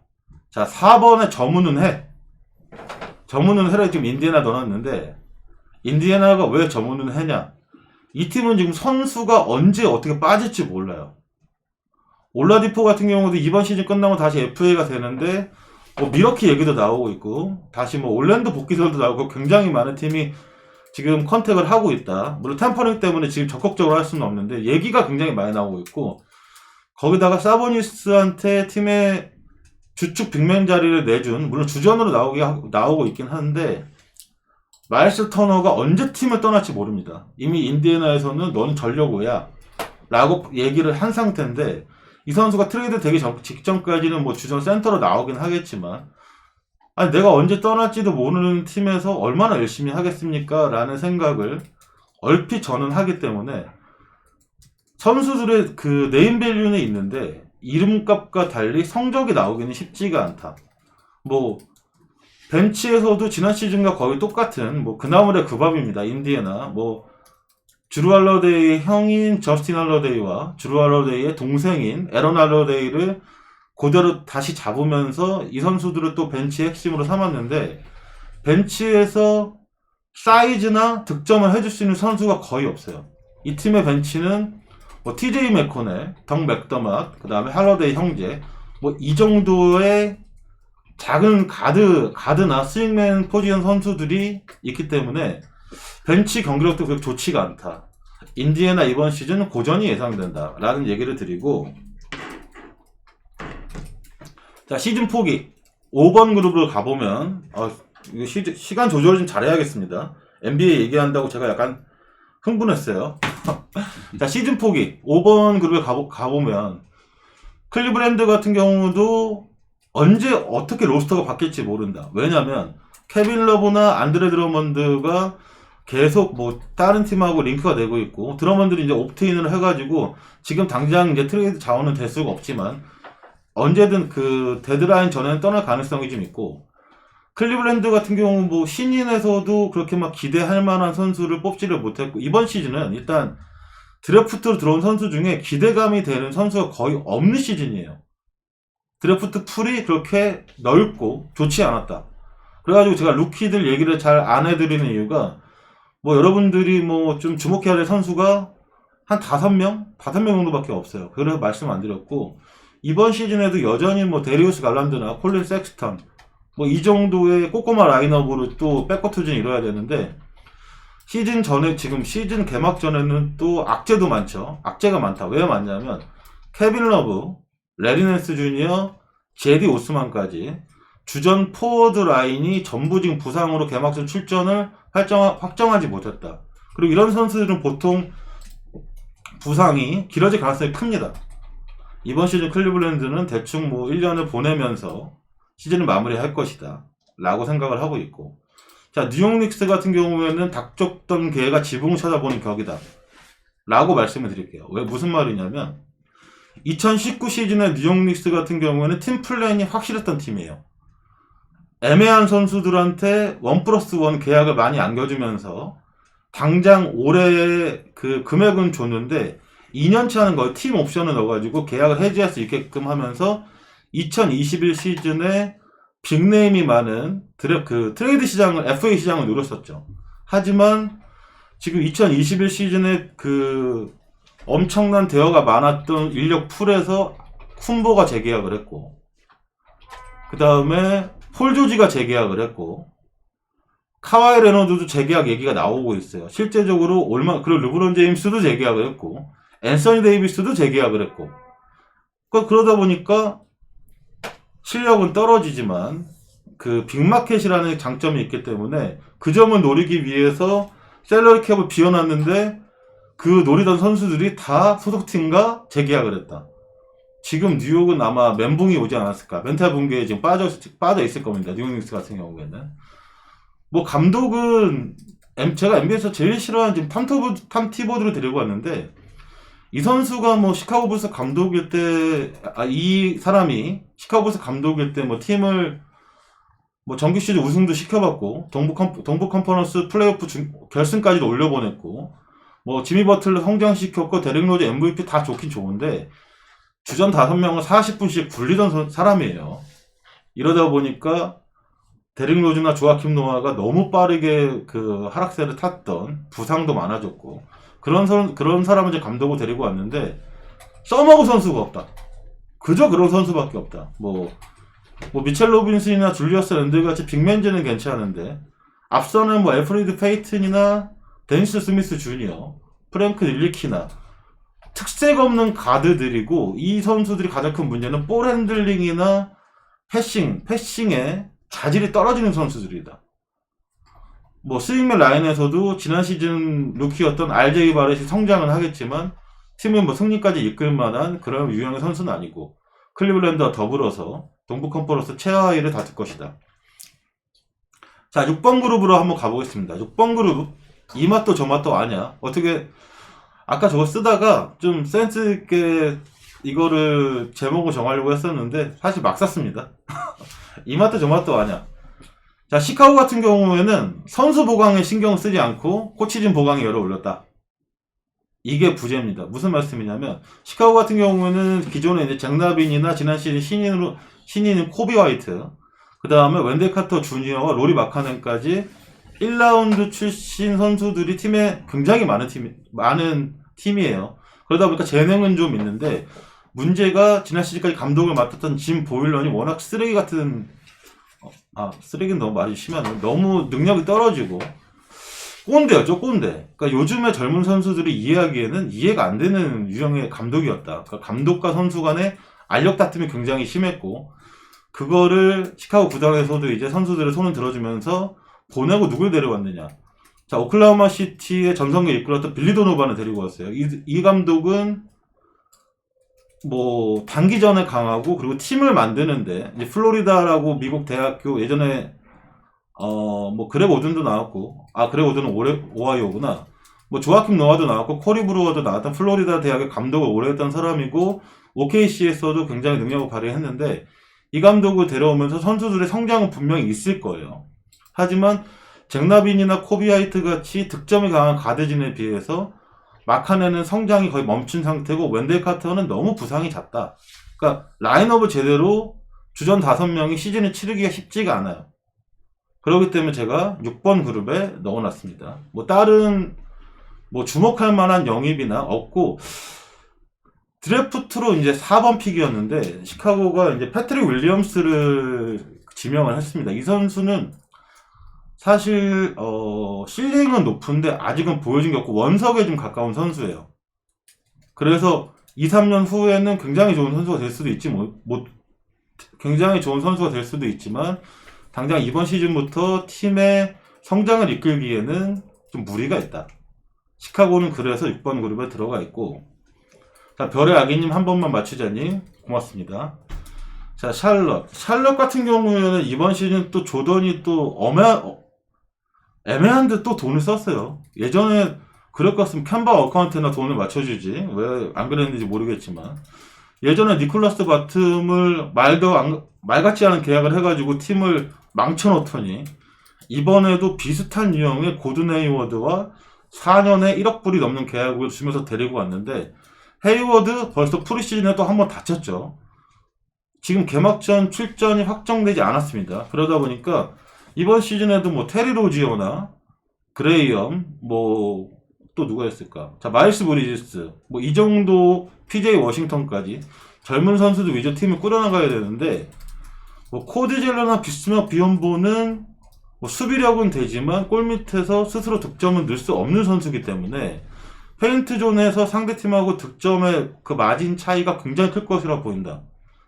자, 4번에 저문은 해를 지금 인디애나 넣어놨는데 인디애나가 왜 저문은 해냐? 이 팀은 지금 선수가 언제 어떻게 빠질지 몰라요. 올라디포 같은 경우도 이번 시즌 끝나고 다시 FA가 되는데 미러키 얘기도 나오고 있고 다시 올랜도 복귀설도 나오고 굉장히 많은 팀이 지금 컨택을 하고 있다. 물론 템퍼링 때문에 지금 적극적으로 할 수는 없는데 얘기가 굉장히 많이 나오고 있고 거기다가 사보니스한테 팀의 주축 빅맨 자리를 내준 물론 주전으로 나오고 있긴 한데 마일스 터너가 언제 팀을 떠날지 모릅니다. 이미 인디애나에서는 넌 전력우야 라고 얘기를 한 상태인데 이 선수가 트레이드 되기 직전까지는 주전 센터로 나오긴 하겠지만 내가 언제 떠날지도 모르는 팀에서 얼마나 열심히 하겠습니까? 라는 생각을 얼핏 저는 하기 때문에 선수들의 네임밸류는 있는데 이름값과 달리 성적이 나오기는 쉽지가 않다. 벤치에서도 지난 시즌과 거의 똑같은 그나물의 그 밥입니다. 인디애나 주루 할러데이의 형인 저스틴 할러데이와 주루 할러데이의 동생인 에런 할러데이를 그대로 다시 잡으면서 이 선수들을 또 벤치의 핵심으로 삼았는데 벤치에서 사이즈나 득점을 해줄 수 있는 선수가 거의 없어요. 이 팀의 벤치는 TJ 맥코넬, 덩 맥더맛, 그 다음에 할러데이 형제 이 정도의 작은 가드나 스윙맨 포지션 선수들이 있기 때문에 벤치 경기력도 그렇게 좋지가 않다. 인디애나 이번 시즌은 고전이 예상된다 라는 얘기를 드리고 자 시즌 포기 5번 그룹으로 가보면 이거 시간 조절 좀 잘해야겠습니다. NBA 얘기한다고 제가 약간 흥분했어요. 자 시즌 포기 5번 그룹에 가보면 클리브랜드 같은 경우도 언제 어떻게 로스터가 바뀔지 모른다. 왜냐면 케빈 러브나 안드레 드러먼드가 계속 다른 팀하고 링크가 되고 있고 드러먼드는 이제 옵트인을 해가지고 지금 당장 이제 트레이드 자원은 될 수가 없지만 언제든 데드라인 전에는 떠날 가능성이 좀 있고 클리블랜드 같은 경우 신인에서도 그렇게 기대할 만한 선수를 뽑지를 못했고 이번 시즌은 일단 드래프트로 들어온 선수 중에 기대감이 되는 선수가 거의 없는 시즌이에요. 드래프트 풀이 그렇게 넓고 좋지 않았다. 그래가지고 제가 루키들 얘기를 잘 안 해드리는 이유가 여러분들이 좀 주목해야 될 선수가 한 5명 정도밖에 없어요. 그래서 말씀 안 드렸고 이번 시즌에도 여전히 데리우스 갈란드나 콜린 섹스턴 이 정도의 꼬꼬마 라인업으로 또 백업 투진을 이뤄야 되는데 시즌 전에 지금 시즌 개막 전에는 또 악재도 많죠. 악재가 많다. 왜 많냐면 케빈 러브, 레리 낸스 주니어, 제디 오스만까지 주전 포워드 라인이 전부 지금 부상으로 개막전 출전을 확정하지 못했다. 그리고 이런 선수들은 보통 부상이 길어질 가능성이 큽니다. 이번 시즌 클리블랜드는 대충 뭐 1년을 보내면서 시즌을 마무리할 것이다 라고 생각을 하고 있고, 자, 뉴욕 닉스 같은 경우에는 닥쳤던 기회가 지붕을 찾아보는 격이다 라고 말씀을 드릴게요. 왜 무슨 말이냐면 2019 시즌에 뉴욕 닉스 같은 경우에는 팀 플랜이 확실했던 팀이에요. 애매한 선수들한테 1+1 계약을 많이 안겨주면서 당장 올해의 그 금액은 줬는데 2년치 하는 거예요. 팀 옵션을 넣어가지고 계약을 해지할 수 있게끔 하면서 2021 시즌에 빅네임이 많은 트레이드 시장을, FA 시장을 노렸었죠. 하지만 지금 2021 시즌에 그 엄청난 대여가 많았던 인력 풀에서 쿤보가 재계약을 했고, 그 다음에 폴 조지가 재계약을 했고, 카와이 레너드도 재계약 얘기가 나오고 있어요. 실제적으로 그리고 르브론 제임스도 재계약을 했고, 앤서니 데이비스도 재계약을 했고, 그러다 보니까 실력은 떨어지지만 그 빅마켓이라는 장점이 있기 때문에 그 점을 노리기 위해서 셀러리 캡을 비워놨는데 그 노리던 선수들이 다 소속팀과 재계약을 했다. 지금 뉴욕은 아마 멘붕이 오지 않았을까. 멘탈 붕괴에 지금 빠져 있을 겁니다. 뉴욕 닉스 같은 경우에는. 뭐 감독은 제가 NBA에서 제일 싫어하는 지금 탐 티보드를 데리고 왔는데, 이 선수가 뭐 시카고 불스 감독일 때, 이 사람이 시카고 불스 감독일 때 뭐 팀을 뭐 정규 시즌 우승도 시켜봤고, 동부 컨퍼런스 플레이오프 결승까지도 올려보냈고, 뭐 지미 버틀러 성장시켰고, 데릭 로즈 MVP 다 좋긴 좋은데 주전 5명을 40분씩 굴리던 사람이에요. 이러다 보니까 데릭 로즈나 조아킴 노아가 너무 빠르게 그 하락세를 탔던, 부상도 많아졌고, 그런 사람을 이제 감독을 데리고 왔는데 써먹을 선수가 없다. 그저 그런 선수밖에 없다. 뭐 미첼 로빈슨이나 줄리어스 랜들 같이 빅맨즈는 괜찮은데, 앞서는 뭐 엘프리드 페이튼이나 데니스 스미스 주니어, 프랭크 닐리키나 특색 없는 가드들이고, 이 선수들이 가장 큰 문제는 볼 핸들링이나 패싱에 자질이 떨어지는 선수들이다. 뭐 스윙맨 라인에서도 지난 시즌 루키였던 RJ 바렛이 성장은 하겠지만 팀은 뭐 승리까지 이끌 만한 그런 유형의 선수는 아니고, 클리블랜드와 더불어서 동부 컨퍼런스 최하위를 다툴 것이다. 자, 6번 그룹으로 한번 가보겠습니다. 6번 그룹, 이 맛도 저 맛도 아냐. 어떻게 아까 저거 쓰다가 좀 센스 있게 이거를 제목을 정하려고 했었는데 사실 막 샀습니다. 이 맛도 저 맛도 아냐. 자, 시카고 같은 경우에는 선수 보강에 신경 쓰지 않고 코치진 보강에 열을 올렸다. 이게 부재입니다. 무슨 말씀이냐면, 시카고 같은 경우에는 기존에 이제 잭나빈이나 지난 시즌 신인인 코비 화이트, 그 다음에 웬델 카터 주니어와 로리 마카넨까지 1라운드 출신 선수들이 팀에 굉장히 많은 팀이에요. 그러다 보니까 재능은 좀 있는데, 문제가 지난 시즌까지 감독을 맡았던 짐 보일런이 워낙 쓰레기 같은, 쓰레기는 너무 말이 심하네. 너무 능력이 떨어지고 꼰대였죠, 꼰대. 그러니까 요즘의 젊은 선수들이 이해하기에는 이해가 안 되는 유형의 감독이었다. 그러니까 감독과 선수 간의 알력 다툼이 굉장히 심했고, 그거를 시카고 구단에서도 이제 선수들의 손을 들어주면서 보내고 누굴 데려왔느냐. 자, 오클라호마 시티의 전성기를 이끌었던 빌리 도노반을 데리고 왔어요. 이 감독은 뭐 단기전에 강하고, 그리고 팀을 만드는데 이제 플로리다라고 미국 대학교, 예전에 뭐 그렉 오든도 나왔고, 그렉 오든은 오하이오구나. 뭐 조아킴 노아도 나왔고 코리 브루어도 나왔던 플로리다 대학의 감독을 오래 했던 사람이고, OKC에서도 굉장히 능력을 발휘했는데, 이 감독을 데려오면서 선수들의 성장은 분명히 있을 거예요. 하지만 잭나빈이나 코비 화이트 같이 득점이 강한 가드진에 비해서 마카넨은 성장이 거의 멈춘 상태고, 웬델 카터는 너무 부상이 잦다. 그러니까 라인업을 제대로 주전 5명이 시즌을 치르기가 쉽지가 않아요. 그렇기 때문에 제가 6번 그룹에 넣어놨습니다. 뭐 다른 뭐 주목할 만한 영입이나 없고, 드래프트로 이제 4번 픽이었는데 시카고가 이제 패트릭 윌리엄스를 지명을 했습니다. 이 선수는 사실 실링은 높은데 아직은 보여준 게 없고 원석에 좀 가까운 선수예요. 그래서 2, 3년 후에는 굉장히 좋은 선수가 될 수도 있지 굉장히 좋은 선수가 될 수도 있지만 당장 이번 시즌부터 팀의 성장을 이끌기에는 좀 무리가 있다. 시카고는 그래서 6번 그룹에 들어가 있고, 자, 별의 아기님 한 번만 맞추자니 고맙습니다. 자, 샬럿 같은 경우에는 이번 시즌 또 조던이 또 애매한 듯 또 돈을 썼어요. 예전에 그럴 것 같으면 캔바 어카운트나 돈을 맞춰주지 왜 안 그랬는지 모르겠지만, 예전에 니콜라스 바툼을 말 같지 않은 계약을 해가지고 팀을 망쳐놓더니 이번에도 비슷한 유형의 고든 헤이워드와 4년에 1억 불이 넘는 계약을 주면서 데리고 왔는데, 헤이워드 벌써 프리시즌에 또 한 번 다쳤죠. 지금 개막전 출전이 확정되지 않았습니다. 그러다 보니까 이번 시즌에도 뭐 테리 로지어나 그레이엄, 뭐 또 누가 있을까? 자, 마일스 브리지스, 뭐 이 정도 PJ 워싱턴까지 젊은 선수들 위주 팀을 꾸려나가야 되는데, 뭐 코디 젤러나 비스마 비욘보는 뭐 수비력은 되지만 골 밑에서 스스로 득점은 넣을 수 없는 선수이기 때문에 페인트 존에서 상대팀하고 득점의 그 마진 차이가 굉장히 클 것이라 보인다.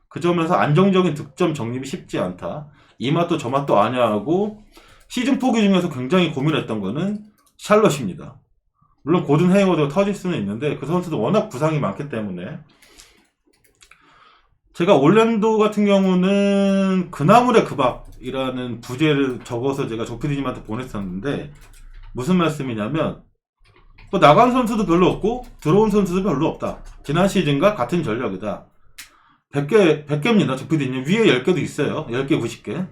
그 점에서 안정적인 득점 정립이 쉽지 않다. 이 맛도 저 맛도 아냐 하고 시즌 포기 중에서 굉장히 고민했던 거는 샬럿입니다. 물론 고든 헤이워드가 터질 수는 있는데 그 선수도 워낙 부상이 많기 때문에, 제가 올랜도 같은 경우는 그나물의 그 밥이라는 부제를 적어서 제가 조피디님한테 보냈었는데, 무슨 말씀이냐면 뭐 나간 선수도 별로 없고 들어온 선수도 별로 없다. 지난 시즌과 같은 전력이다. 100개입니다. 조피디님 위에 10개도 있어요. 10개 90개.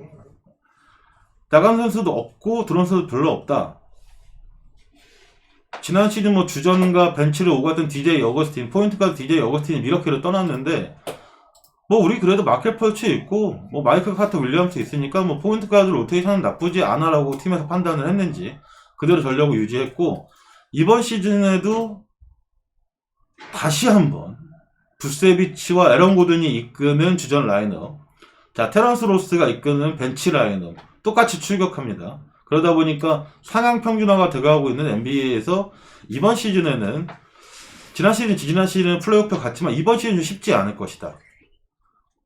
나간 선수도 없고 들어온 선수도 별로 없다. 지난 시즌 뭐 주전과 벤치를 오갔던 DJ 어거스틴, 포인트 가드 DJ 어거스틴이 미러키를 떠났는데, 뭐 우리 그래도 마켓 펄치 있고 뭐 마이클 카터 윌리엄스 있으니까 뭐 포인트 가드 로테이션은 나쁘지 않아라고 팀에서 판단을 했는지 그대로 전력을 유지했고, 이번 시즌에도 다시 한번 부세비치와 에런 고든이 이끄는 주전 라인업, 자, 테런스 로스가 이끄는 벤치 라인업 똑같이 출격합니다. 그러다 보니까 상향 평준화가 돼가고 있는 NBA에서 이번 시즌에는 지난 시즌은 플레이오프 같지만 이번 시즌은 쉽지 않을 것이다.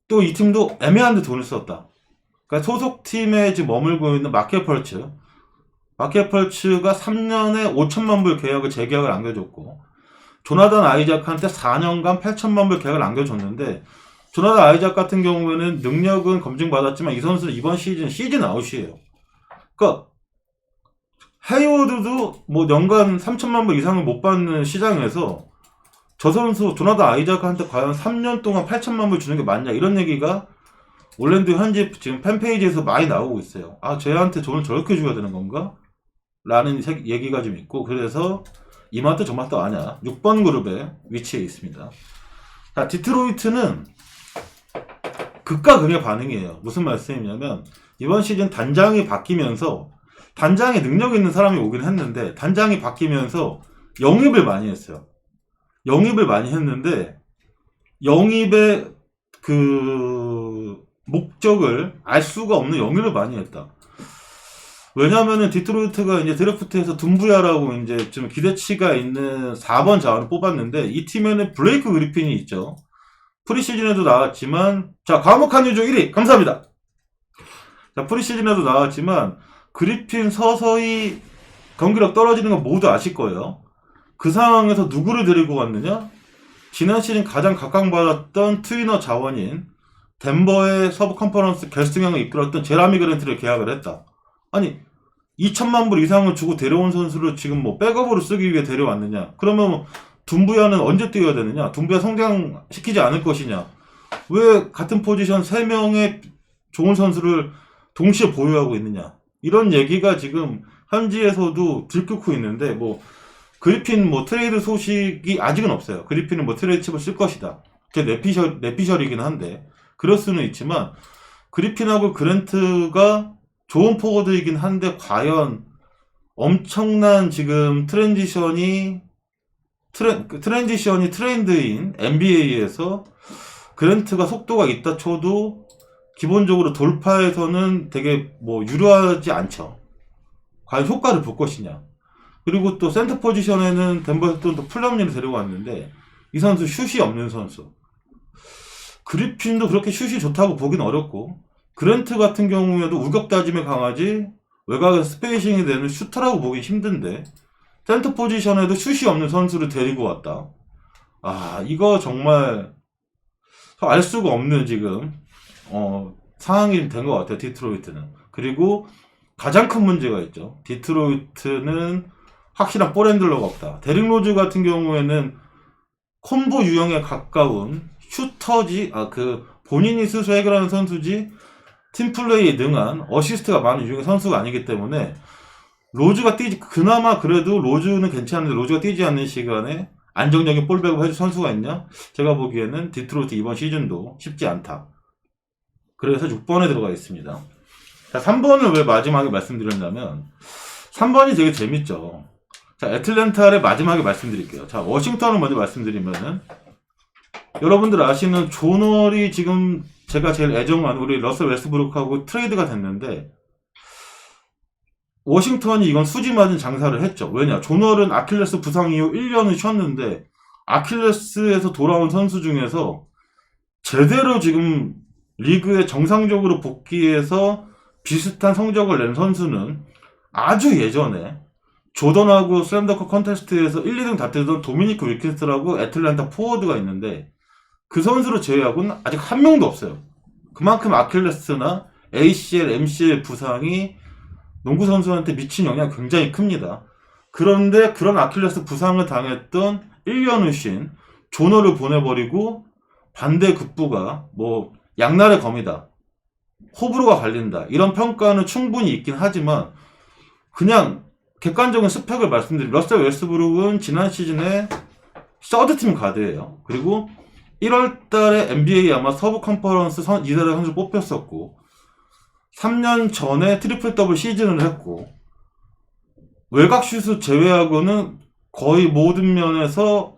또 이 팀도 애매한 데 돈을 썼다. 그러니까 소속팀에 지금 머물고 있는 마켓 펄츠가 3년에 5천만 불 계약을 재계약을 안겨줬고, 조나단 아이작한테 4년간 8천만 불 계약을 안겨줬는데, 조나단 아이작 같은 경우에는 능력은 검증받았지만 이 선수는 이번 시즌 아웃이에요. 그러니까 헤이워드도 뭐 연간 3천만 불 이상을 못 받는 시장에서 저 선수 조나단 아이작한테 과연 3년 동안 8천만 불 주는 게 맞냐, 이런 얘기가 올랜도 현지 지금 팬페이지에서 많이 나오고 있어요. 아, 쟤한테 돈을 저렇게 줘야 되는 건가? 라는 얘기가 좀 있고, 그래서 이 맛도 저 맛도 아냐. 6번 그룹에 위치해 있습니다. 자, 디트로이트는 극과 극의 반응이에요. 무슨 말씀이냐면 이번 시즌 단장이 바뀌면서, 단장에 능력 있는 사람이 오긴 했는데 단장이 바뀌면서 영입을 많이 했어요. 영입을 많이 했는데 영입의 그 목적을 알 수가 없는 영입을 많이 했다. 왜냐면은 디트로이트가 이제 드래프트에서 둠부야라고 이제 좀 기대치가 있는 4번 자원을 뽑았는데, 이 팀에는 블레이크 그리핀이 있죠. 프리시즌에도 나왔지만, 자, 과묵한 유저 1위 감사합니다. 자, 프리시즌에도 나왔지만 그리핀 서서히 경기력 떨어지는 건 모두 아실 거예요. 그 상황에서 누구를 데리고 왔느냐? 지난 시즌 가장 각광받았던 트위너 자원인 덴버의 서부 컨퍼런스 결승행을 이끌었던 제라미 그랜트를 계약을 했다. 아니, 2천만 불 이상을 주고 데려온 선수를 지금 뭐 백업으로 쓰기 위해 데려왔느냐? 그러면 뭐 둠부야는 언제 뛰어야 되느냐? 둠부야 성장시키지 않을 것이냐? 왜 같은 포지션 3명의 좋은 선수를 동시에 보유하고 있느냐? 이런 얘기가 지금 현지에서도 들끓고 있는데, 뭐 그리핀 뭐 트레이드 소식이 아직은 없어요. 그리핀은 뭐 트레이드 칩을 쓸 것이다. 그게 내피셜이긴 한데, 그럴 수는 있지만 그리핀하고 그랜트가 좋은 포워드이긴 한데 과연 엄청난 지금 트랜지션이 트렌드인 NBA에서 그랜트가 속도가 있다 쳐도 기본적으로 돌파에서는 되게 뭐 유리하지 않죠. 과연 효과를 볼 것이냐. 그리고 또 센터 포지션에는 덴버에서 또 플럼리를 데려왔는데 이 선수 슛이 없는 선수. 그리핀도 그렇게 슛이 좋다고 보긴 어렵고, 그랜트 같은 경우에도 우격다짐에 강하지 외곽에서 스페이싱이 되는 슈터라고 보기 힘든데 센터 포지션에도 슛이 없는 선수를 데리고 왔다. 이거 정말 알 수가 없는 지금 상황이 된 것 같아요, 디트로이트는. 그리고 가장 큰 문제가 있죠. 디트로이트는 확실한 볼핸들러가 없다. 데릭 로즈 같은 경우에는 콤보 유형에 가까운 슈터지, 본인이 스스로 해결하는 선수지 팀플레이에 능한 어시스트가 많은 유형의 선수가 아니기 때문에 로즈가 그나마 그래도 로즈는 괜찮은데 로즈가 뛰지 않는 시간에 안정적인 볼백업 해줄 선수가 있냐? 제가 보기에는 디트로이트 이번 시즌도 쉽지 않다. 그래서 6번에 들어가 있습니다. 자, 3번을 왜 마지막에 말씀드렸냐면 3번이 되게 재밌죠. 자, 애틀랜타를 마지막에 말씀드릴게요. 자, 워싱턴을 먼저 말씀드리면은 여러분들 아시는 존월이 지금 제가 제일 애정하는 우리 러셀 웨스트브룩하고 트레이드가 됐는데 워싱턴이 이건 수지 맞은 장사를 했죠. 왜냐? 존월은 아킬레스 부상 이후 1년을 쉬었는데 아킬레스에서 돌아온 선수 중에서 제대로 지금 리그에 정상적으로 복귀해서 비슷한 성적을 낸 선수는 아주 예전에 조던하고 슬램덩크 컨테스트에서 1, 2등 다투던 도미니크 윌킨스라고 애틀랜타 포워드가 있는데 그 선수를 제외하고는 아직 한 명도 없어요. 그만큼 아킬레스나 ACL, MCL 부상이 농구 선수한테 미친 영향이 굉장히 큽니다. 그런데 그런 아킬레스 부상을 당했던 1년을 쉰 조너를 보내버리고 반대 급부가 양날의 검이다, 호불호가 갈린다, 이런 평가는 충분히 있긴 하지만 그냥 객관적인 스펙을 말씀드리면 러셀 웨스트브룩은 지난 시즌에 서드팀 가드예요. 그리고 1월달에 NBA 아마 서부 컨퍼런스 2달에 선수 뽑혔었고 3년 전에 트리플 더블 시즌을 했고 외곽 슛을 제외하고는 거의 모든 면에서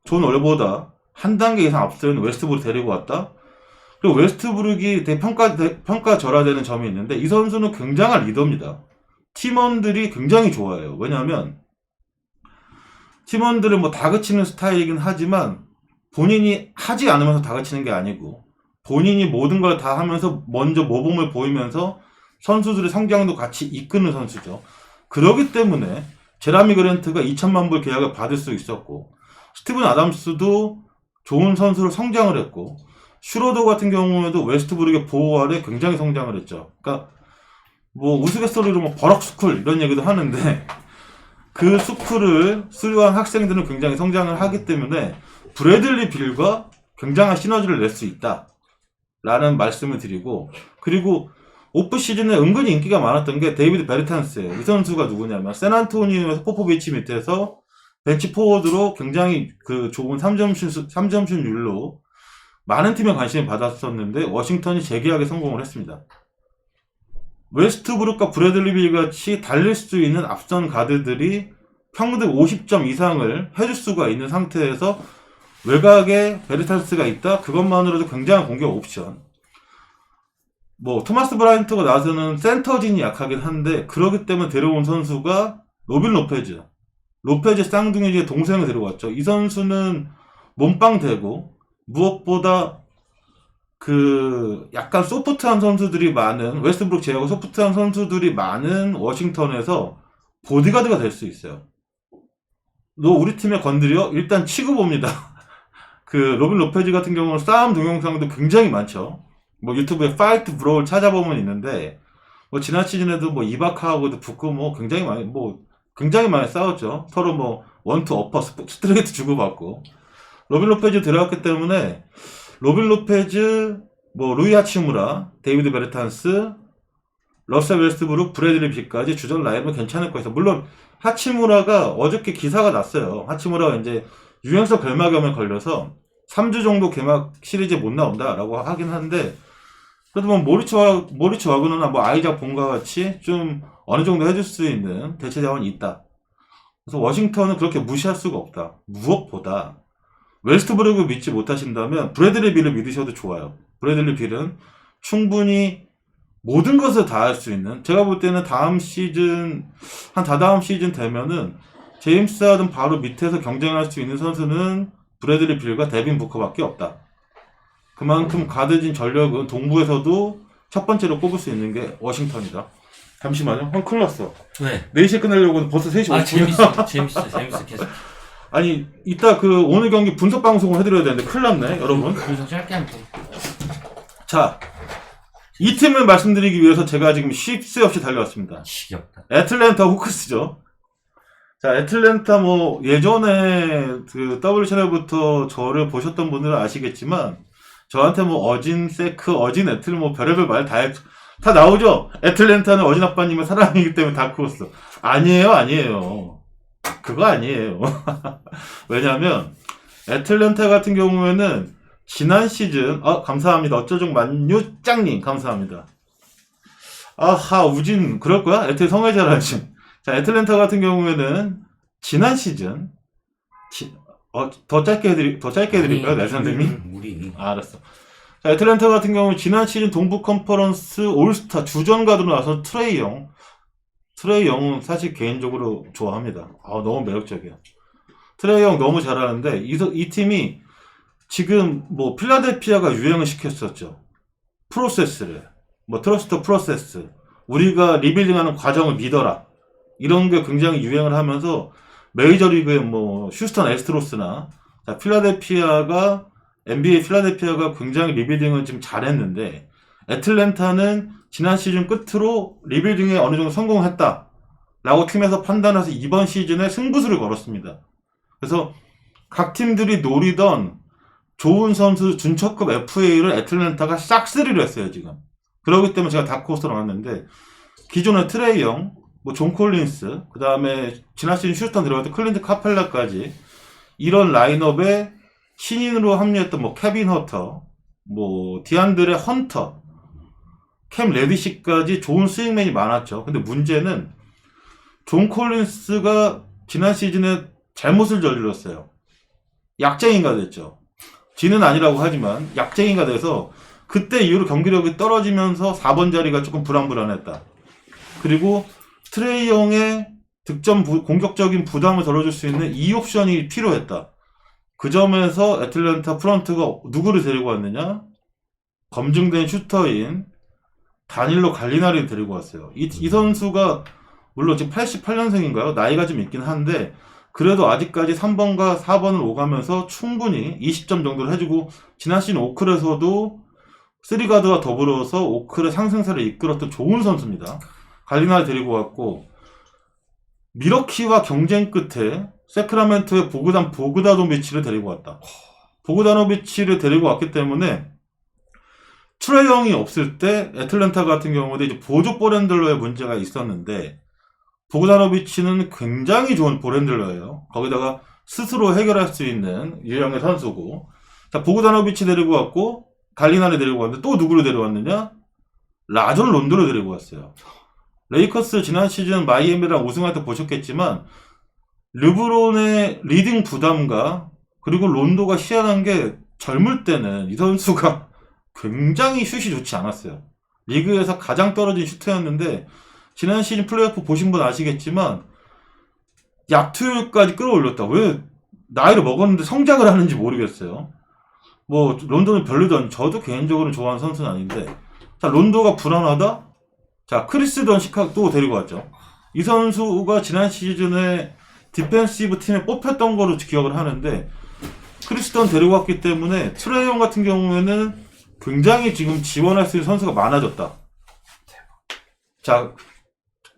존 월보다 한 단계 이상 앞서는 웨스트브룩 데리고 왔다. 그리고 웨스트브룩이 되게 평가절하되는 점이 있는데 이 선수는 굉장한 리더입니다. 팀원들이 굉장히 좋아해요. 왜냐하면 팀원들은 다그치는 스타일이긴 하지만 본인이 하지 않으면서 다그치는 게 아니고 본인이 모든 걸 다 하면서 먼저 모범을 보이면서 선수들의 성장도 같이 이끄는 선수죠. 그렇기 때문에 제라미 그랜트가 2천만 불 계약을 받을 수 있었고 스티븐 아담스도 좋은 선수로 성장을 했고 슈로더 같은 경우에도 웨스트브룩의 보호 아래 굉장히 성장을 했죠. 그러니까 우스갯소리로 버럭 스쿨 이런 얘기도 하는데 그 스쿨을 수료한 학생들은 굉장히 성장을 하기 때문에 브래들리 빌과 굉장한 시너지를 낼 수 있다 라는 말씀을 드리고, 그리고 오프 시즌에 은근히 인기가 많았던 게 데이비드 베르탄스예요. 이 선수가 누구냐면 샌안토니오에서 포포비치 밑에서 벤치 포워드로 굉장히 좋은 3점슛률로 많은 팀에 관심을 받았었는데 워싱턴이 재계약에 성공을 했습니다. 웨스트브룩과 브래들리 빌 같이 달릴 수 있는 앞선 가드들이 평균 50점 이상을 해줄 수가 있는 상태에서 외곽에 베르탄스가 있다? 그것만으로도 굉장한 공격 옵션. 토마스 브라이언트가 나서는 센터진이 약하긴 한데 그러기 때문에 데려온 선수가 로빈 로페즈 쌍둥이의 동생을 데려왔죠. 이 선수는 몸빵 되고 무엇보다 약간 소프트한 선수들이 많은, 웨스트브룩 제외하고 소프트한 선수들이 많은 워싱턴에서 보디가드가 될 수 있어요. 너 우리 팀에 건드려? 일단 치고 봅니다. 로빈 로페즈 같은 경우는 싸움 동영상도 굉장히 많죠. 유튜브에 파이트 브로울 찾아보면 있는데 지난 시즌에도 이바카하고도 붙고 굉장히 많이 싸웠죠. 서로 원투 어퍼 스트레이트 주고받고 로빈 로페즈 들어갔기 때문에 로빈 로페즈, 루이 하치무라, 데이비드 베르탄스, 러셀 웨스트브룩, 브래들리 빌까지 주전 라인은 괜찮을 거예요. 물론 하치무라가 어저께 기사가 났어요. 하치무라가 이제 유연성 결막염에 걸려서 3주 정도 개막 시리즈에 못 나온다라고 하긴 한데 그래도 모리츠 와그너나 아이작 본과 같이 좀 어느 정도 해줄 수 있는 대체 자원이 있다. 그래서 워싱턴은 그렇게 무시할 수가 없다. 무엇보다 웨스트브룩을 믿지 못하신다면 브래들리 빌을 믿으셔도 좋아요. 브래들리 빌은 충분히 모든 것을 다 할 수 있는, 제가 볼 때는 다다음 시즌 되면은 제임스 하든 바로 밑에서 경쟁할 수 있는 선수는 브래들리 빌과 데빈 부커밖에 없다. 그만큼 가드진 전력은 동부에서도 첫 번째로 꼽을 수 있는 게 워싱턴이다. 잠시만요. 큰일 났어. 왜? 4시에 끝내려고 벌써 3시 50분. 재밌어 계속. 아니, 이따 오늘 경기 분석 방송을 해드려야 되는데 큰일 났네, 여러분. 분석 짧게 하면 돼. 자, 이 팀을 말씀드리기 위해서 제가 지금 쉴 새 없이 달려왔습니다. 지겹다. 애틀랜타 호크스죠. 자, 애틀랜타 예전에 그 더블 채널부터 저를 보셨던 분들은 아시겠지만, 저한테 어진 세크, 어진 애틀 별의별 말 다 나오죠? 애틀랜타는 어진 아빠님의 사랑이기 때문에 다크호스. 아니에요. 그거 아니에요. 왜냐면, 애틀랜타 같은 경우에는 지난 시즌, 감사합니다. 어쩌종 만유짱님, 감사합니다. 아하, 우진, 그럴 거야? 애틀 성애자라지. 자, 애틀랜타 같은 경우에는, 지난 시즌, 더 짧게 해드릴까요? 내 선생님? 우리. 알았어. 자, 애틀랜타 같은 경우는 지난 시즌 동부 컨퍼런스 올스타 주전 가드로 나서 트레이 영은 사실 개인적으로 좋아합니다. 너무 매력적이야. 트레이 영 너무 잘하는데, 이 팀이, 지금 필라델피아가 유행을 시켰었죠. 프로세스를 트러스트 프로세스, 우리가 리빌딩하는 과정을 믿어라, 이런 게 굉장히 유행을 하면서 메이저리그의 휴스턴 애스트로스나 NBA 필라델피아가 굉장히 리빌딩을 지금 잘했는데, 애틀랜타는 지난 시즌 끝으로 리빌딩에 어느 정도 성공했다 라고 팀에서 판단해서 이번 시즌에 승부수를 걸었습니다. 그래서 각 팀들이 노리던 좋은 선수 준척급 FA를 애틀랜타가 싹쓸이를 했어요, 지금. 그렇기 때문에 제가 다크호스로 나왔는데, 기존의 트레이 영, 존 콜린스, 그 다음에 지난 시즌 휴스턴 들어갈 때 클린트 카펠라까지, 이런 라인업에 신인으로 합류했던 케빈 허터, 디안드레 헌터, 캠 레디시까지 좋은 스윙맨이 많았죠. 근데 문제는 존 콜린스가 지난 시즌에 잘못을 저질렀어요. 약쟁이가 됐죠. 지는 아니라고 하지만 약쟁이가 돼서 그때 이후로 경기력이 떨어지면서 4번 자리가 조금 불안불안했다. 그리고 트레이 영의 공격적인 부담을 덜어줄 수 있는 2옵션이 필요했다. 그 점에서 애틀랜타 프런트가 누구를 데리고 왔느냐? 검증된 슈터인 다닐로 갈리나리를 데리고 왔어요. 이 선수가 물론 지금 88년생인가요? 나이가 좀 있긴 한데, 그래도 아직까지 3번과 4번을 오가면서 충분히 20점 정도를 해주고, 지난 시즌 오클에서도 3가드와 더불어서 오클의 상승세를 이끌었던 좋은 선수입니다. 갈리나를 데리고 왔고, 미러키와 경쟁 끝에 세크라멘토의 보그다노비치를 데리고 왔다. 보그다노비치를 데리고 왔기 때문에 트레이 영이 없을 때 애틀랜타 같은 경우도 이제 보조 볼핸들러의 문제가 있었는데, 보그다노비치는 굉장히 좋은 볼핸들러예요. 거기다가 스스로 해결할 수 있는 유형의 선수고, 자, 보그다노비치 데리고 왔고, 갈리나를 데리고 왔는데, 또 누구를 데려왔느냐? 라존 론도를 데리고 왔어요. 레이커스 지난 시즌 마이애미랑 우승할 때 보셨겠지만, 르브론의 리딩 부담과, 그리고 론도가 희한한 게, 젊을 때는 이 선수가 굉장히 슛이 좋지 않았어요. 리그에서 가장 떨어진 슈터였는데, 지난 시즌 플레이오프 보신 분 아시겠지만, 약투율까지 끌어올렸다. 왜 나이를 먹었는데 성장을 하는지 모르겠어요. 론도는 별로던, 저도 개인적으로 좋아하는 선수는 아닌데, 자, 론도가 불안하다? 자, 크리스 던 시카고 데리고 왔죠. 이 선수가 지난 시즌에 디펜시브 팀에 뽑혔던 거로 기억을 하는데, 크리스 던 데리고 왔기 때문에 트레이 영 같은 경우에는 굉장히 지금 지원할 수 있는 선수가 많아졌다. 자,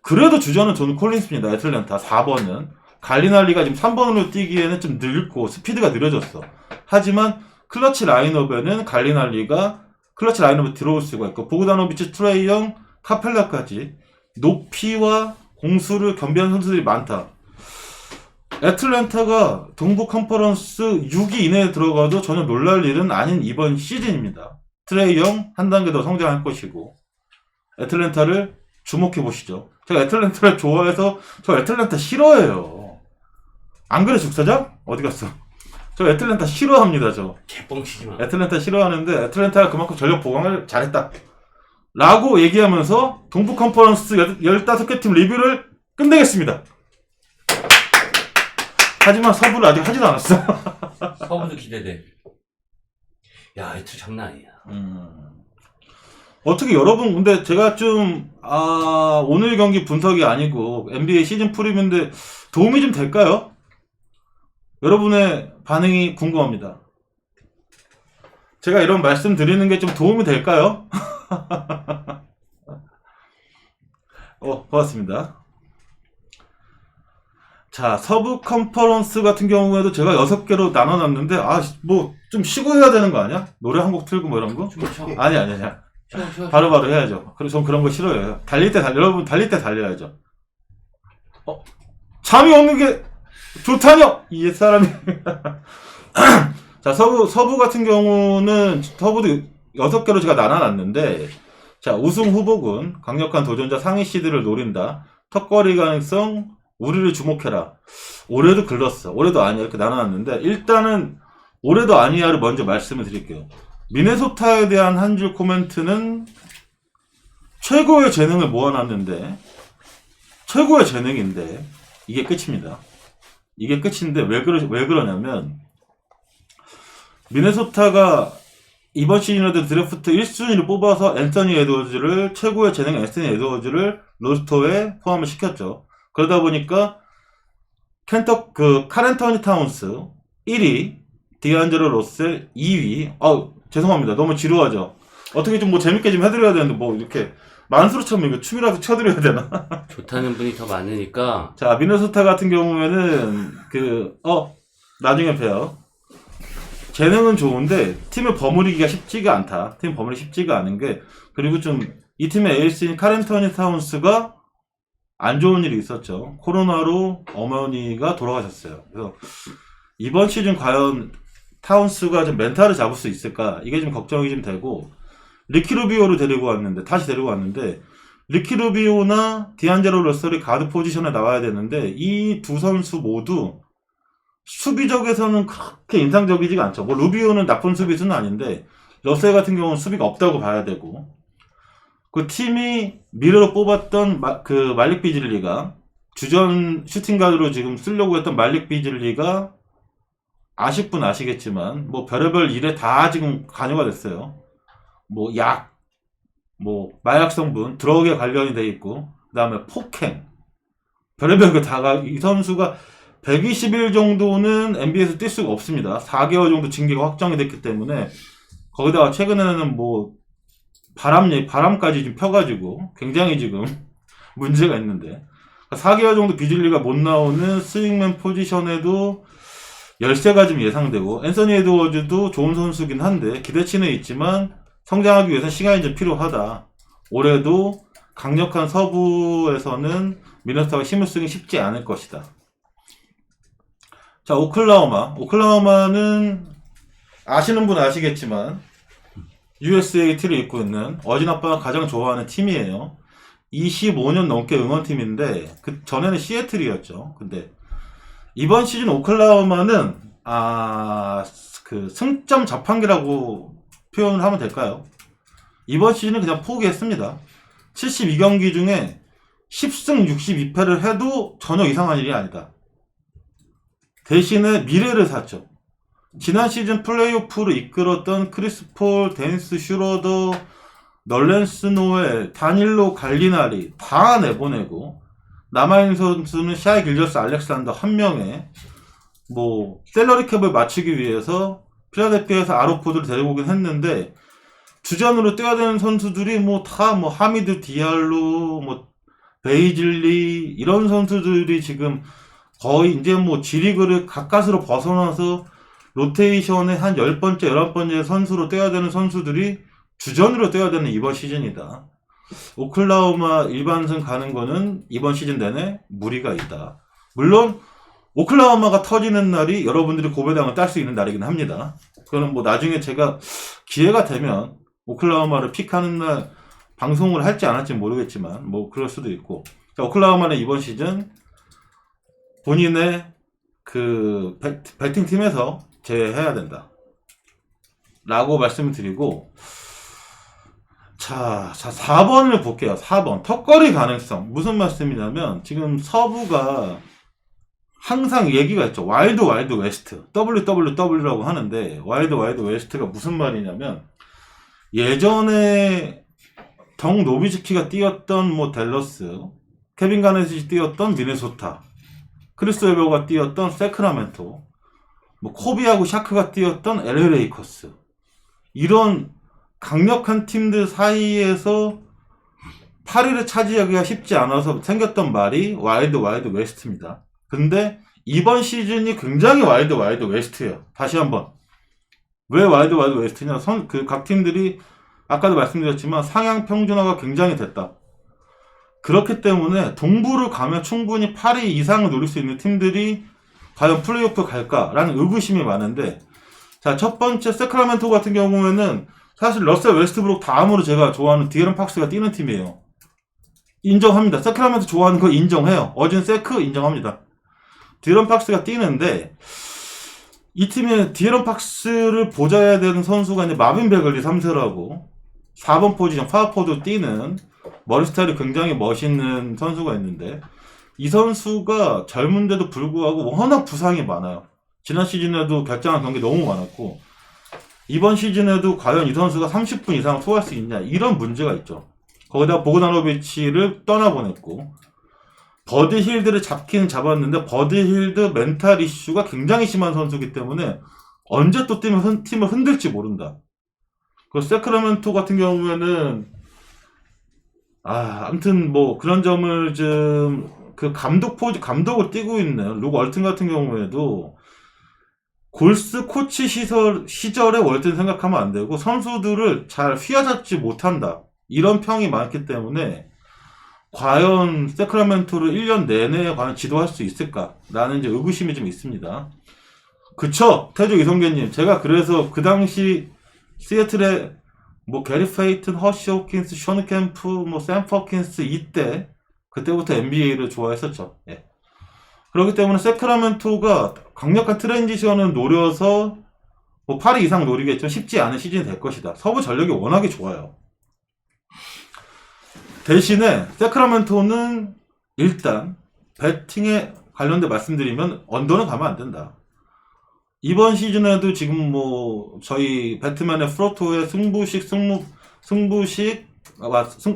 그래도 주전은 존 콜린스입니다. 애틀랜타 4번은. 갈리날리가 지금 3번으로 뛰기에는 좀 늙고 스피드가 느려졌어. 하지만 클러치 라인업에는 갈리날리가 클러치 라인업에 들어올 수가 있고, 보그다노비치, 트레이 영, 카펠라까지 높이와 공수를 겸비한 선수들이 많다. 애틀랜타가 동부 컨퍼런스 6위 이내에 들어가도 전혀 놀랄 일은 아닌 이번 시즌입니다. 트레이 영 한 단계 더 성장할 것이고, 애틀랜타를 주목해 보시죠. 제가 애틀랜타를 좋아해서 저 애틀랜타 싫어해요. 안 그래, 죽사장? 어디 갔어? 저 애틀랜타 싫어합니다. 저 개뻥치지 마. 애틀랜타 싫어하는데, 애틀랜타가 그만큼 전력 보강을 잘했다 라고 얘기하면서 동부 컨퍼런스 15개 팀 리뷰를 끝내겠습니다. 하지만 서부를 아직 하지도 않았어. 서부도 기대돼. 야, 이 투 장난 아니야. 어떻게 여러분, 근데 제가 좀, 오늘 경기 분석이 아니고 NBA 시즌 프리뷰인데 도움이 좀 될까요? 여러분의 반응이 궁금합니다. 제가 이런 말씀 드리는 게 좀 도움이 될까요? 고맙습니다. 자, 서부 컨퍼런스 같은 경우에도 제가 6개로 나눠놨는데, 뭐, 좀 쉬고 해야 되는 거 아니야? 노래 한 곡 틀고 뭐 이런 거? 춤 춰. 아니. 춰. 바로바로 해야죠. 그리고 전 그런 거 싫어해요. 여러분 달릴 때 달려야죠. 잠이 오는 게 좋다뇨! 이 사람이. 자, 서부 같은 경우는, 서부도 6개로 제가 나눠놨는데, 자, 우승 후보군, 강력한 도전자 상위 시드를 노린다. 턱걸이 가능성, 우리를 주목해라. 올해도 글렀어. 올해도 아니야. 이렇게 나눠놨는데, 일단은, 올해도 아니야를 먼저 말씀을 드릴게요. 미네소타에 대한 한 줄 코멘트는, 최고의 재능을 모아놨는데, 최고의 재능인데, 이게 끝입니다. 이게 끝인데, 왜 그러냐면, 미네소타가 이번 시즌에도 드래프트 1순위를 뽑아서 최고의 재능 앤서니 에드워즈를 로스터에 포함을 시켰죠. 그러다 보니까 카렌터니 타운스 1위, 디안젤로 로셀 2위. 죄송합니다. 너무 지루하죠. 어떻게 좀 뭐 재밌게 좀 해드려야 되는데 뭐 이렇게 만수르처럼 이거 춤이라도 춰드려야 되나? 좋다는 분이 더 많으니까. 자, 미네소타 같은 경우에는 나중에 봬요. 재능은 좋은데 팀을 버무리기가 쉽지가 않다. 팀 버무리기 쉽지가 않은 게, 그리고 좀 이 팀의 에이스인 카렌터니 타운스가 안 좋은 일이 있었죠. 코로나로 어머니가 돌아가셨어요. 그래서 이번 시즌 과연 타운스가 좀 멘탈을 잡을 수 있을까? 이게 좀 걱정이 좀 되고, 리키 루비오를 다시 데리고 왔는데, 리키 루비오나 디안젤로 러셀이 가드 포지션에 나와야 되는데, 이 두 선수 모두 수비적에서는 그렇게 인상적이지가 않죠. 뭐 루비오는 나쁜 수비수는 아닌데, 러셀 같은 경우는 수비가 없다고 봐야 되고, 그 팀이 미래로 뽑았던 말릭 비즐리가, 주전 슈팅가드로 지금 쓰려고 했던 말릭 비즐리가, 아실 분 아시겠지만 뭐 별의별 일에 다 지금 관여가 됐어요. 뭐 마약 성분, 드러그에 관련이 돼 있고, 그 다음에 폭행, 별의별 거 다가, 이 선수가 120일 정도는 NBA에서 뛸 수가 없습니다. 4개월 정도 징계가 확정이 됐기 때문에, 거기다가 최근에는 뭐 바람까지 좀 펴가지고 굉장히 지금 문제가 있는데, 4개월 정도 비즐리가 못 나오는 스윙맨 포지션에도 열세가 좀 예상되고, 앤서니 에드워즈도 좋은 선수긴 한데 기대치는 있지만 성장하기 위해서 시간이 좀 필요하다. 올해도 강력한 서부에서는 미네소타가 힘을 쓰기 쉽지 않을 것이다. 자, 오클라호마는 아시는 분 아시겠지만 USA 티를 입고 있는 어진 아빠가 가장 좋아하는 팀이에요. 25년 넘게 응원팀인데 그 전에는 시애틀이었죠. 근데 이번 시즌 오클라호마는 승점 자판기라고 표현을 하면 될까요? 이번 시즌은 그냥 포기했습니다. 72경기 중에 10승 62패를 해도 전혀 이상한 일이 아니다. 대신에 미래를 샀죠. 지난 시즌 플레이오프를 이끌었던 크리스 폴, 데니스 슈러더, 널렌스 노엘, 다닐로 갈리나리 다 내보내고, 남아있는 선수는 샤이 길저스 알렉산더 한 명에 셀러리 캡을 맞추기 위해서 필라델피아에서 아로포드를 데리고 오긴 했는데, 주전으로 뛰어야 되는 선수들이 하미드 디알로, 베이즐리 이런 선수들이 지금 거의 이제 G리그를 가까스로 벗어나서 로테이션의 한 10번째, 11번째 선수로 뛰어야 되는 선수들이 주전으로 뛰어야 되는 이번 시즌이다. 오클라호마 일반승 가는 거는 이번 시즌 내내 무리가 있다. 물론 오클라호마가 터지는 날이 여러분들이 고배당을 딸 수 있는 날이긴 합니다. 그거는 나중에 제가 기회가 되면 오클라호마를 픽하는 날 방송을 할지 안 할지 모르겠지만 그럴 수도 있고. 자, 오클라호마는 이번 시즌 본인의 배팅 팀에서 제외해야 된다 라고 말씀을 드리고, 자 4번을 볼게요. 4번 턱걸이 가능성. 무슨 말씀이냐면 지금 서부가 항상 얘기가 있죠. 와일드 웨스트, WWW라고 하는데 와일드 웨스트가 무슨 말이냐면 예전에 덩 노비츠키가 뛰었던 뭐 댈러스, 케빈 가넷이 뛰었던 미네소타, 크리스 웨버가 뛰었던 세크라멘토, 뭐 코비하고 샤크가 뛰었던 LA 레이커스, 이런 강력한 팀들 사이에서 8위를 차지하기가 쉽지 않아서 생겼던 말이 와일드 웨스트입니다. 근데 이번 시즌이 굉장히 와일드 웨스트예요. 다시 한번 왜 와일드 웨스트냐? 각 팀들이 아까도 말씀드렸지만 상향 평준화가 굉장히 됐다. 그렇기 때문에 동부를 가면 충분히 8위 이상을 노릴 수 있는 팀들이 과연 플레이오프 갈까라는 의구심이 많은데, 자, 첫 번째 세크라멘토 같은 경우에는 사실 러셀 웨스트브룩 다음으로 제가 좋아하는 디에런 팍스가 뛰는 팀이에요. 인정합니다. 세크라멘토 좋아하는 거 인정해요. 어진 세크 인정합니다. 디에런 팍스가 뛰는데 이 팀에 디에런 팍스를 보좌해야 되는 선수가 이제 마빈 베글리 3세라고 4번 포지션 파워포드 뛰는 머리 스타일이 굉장히 멋있는 선수가 있는데, 이 선수가 젊은데도 불구하고 워낙 부상이 많아요. 지난 시즌에도 결장한 경기 너무 많았고 이번 시즌에도 과연 이 선수가 30분 이상 소화할 수 있냐, 이런 문제가 있죠. 거기다가 보그다노비치를 떠나보냈고 버드 힐드를 잡긴 잡았는데 버드 힐드 멘탈 이슈가 굉장히 심한 선수이기 때문에 언제 또 팀을 흔들지 모른다. 그 세크라멘토 같은 경우에는 아무튼 뭐 그런 점을 좀 그 감독을 뛰고 있는 룩 월튼 같은 경우에도 골스 코치 시절의 월튼 생각하면 안 되고 선수들을 잘 휘어잡지 못한다, 이런 평이 많기 때문에 과연 세크라멘토를 1년 내내 과연 지도할 수 있을까라는 이제 의구심이 좀 있습니다. 그쵸? 태조 이성계님, 제가 그래서 그 당시 시애틀에 뭐 게리 페이튼, 허시 호킨스, 션 캠프, 뭐 샘 퍼킨스 그때부터 NBA를 좋아했었죠. 예. 그렇기 때문에 세크라멘토가 강력한 트랜지션을 노려서 뭐 8위 이상 노리겠지만 쉽지 않은 시즌이 될 것이다. 서부 전력이 워낙에 좋아요. 대신에 세크라멘토는 일단 배팅에 관련돼 말씀드리면 언더는 가면 안 된다. 이번 시즌에도 지금 뭐 저희 배트맨의 프로토의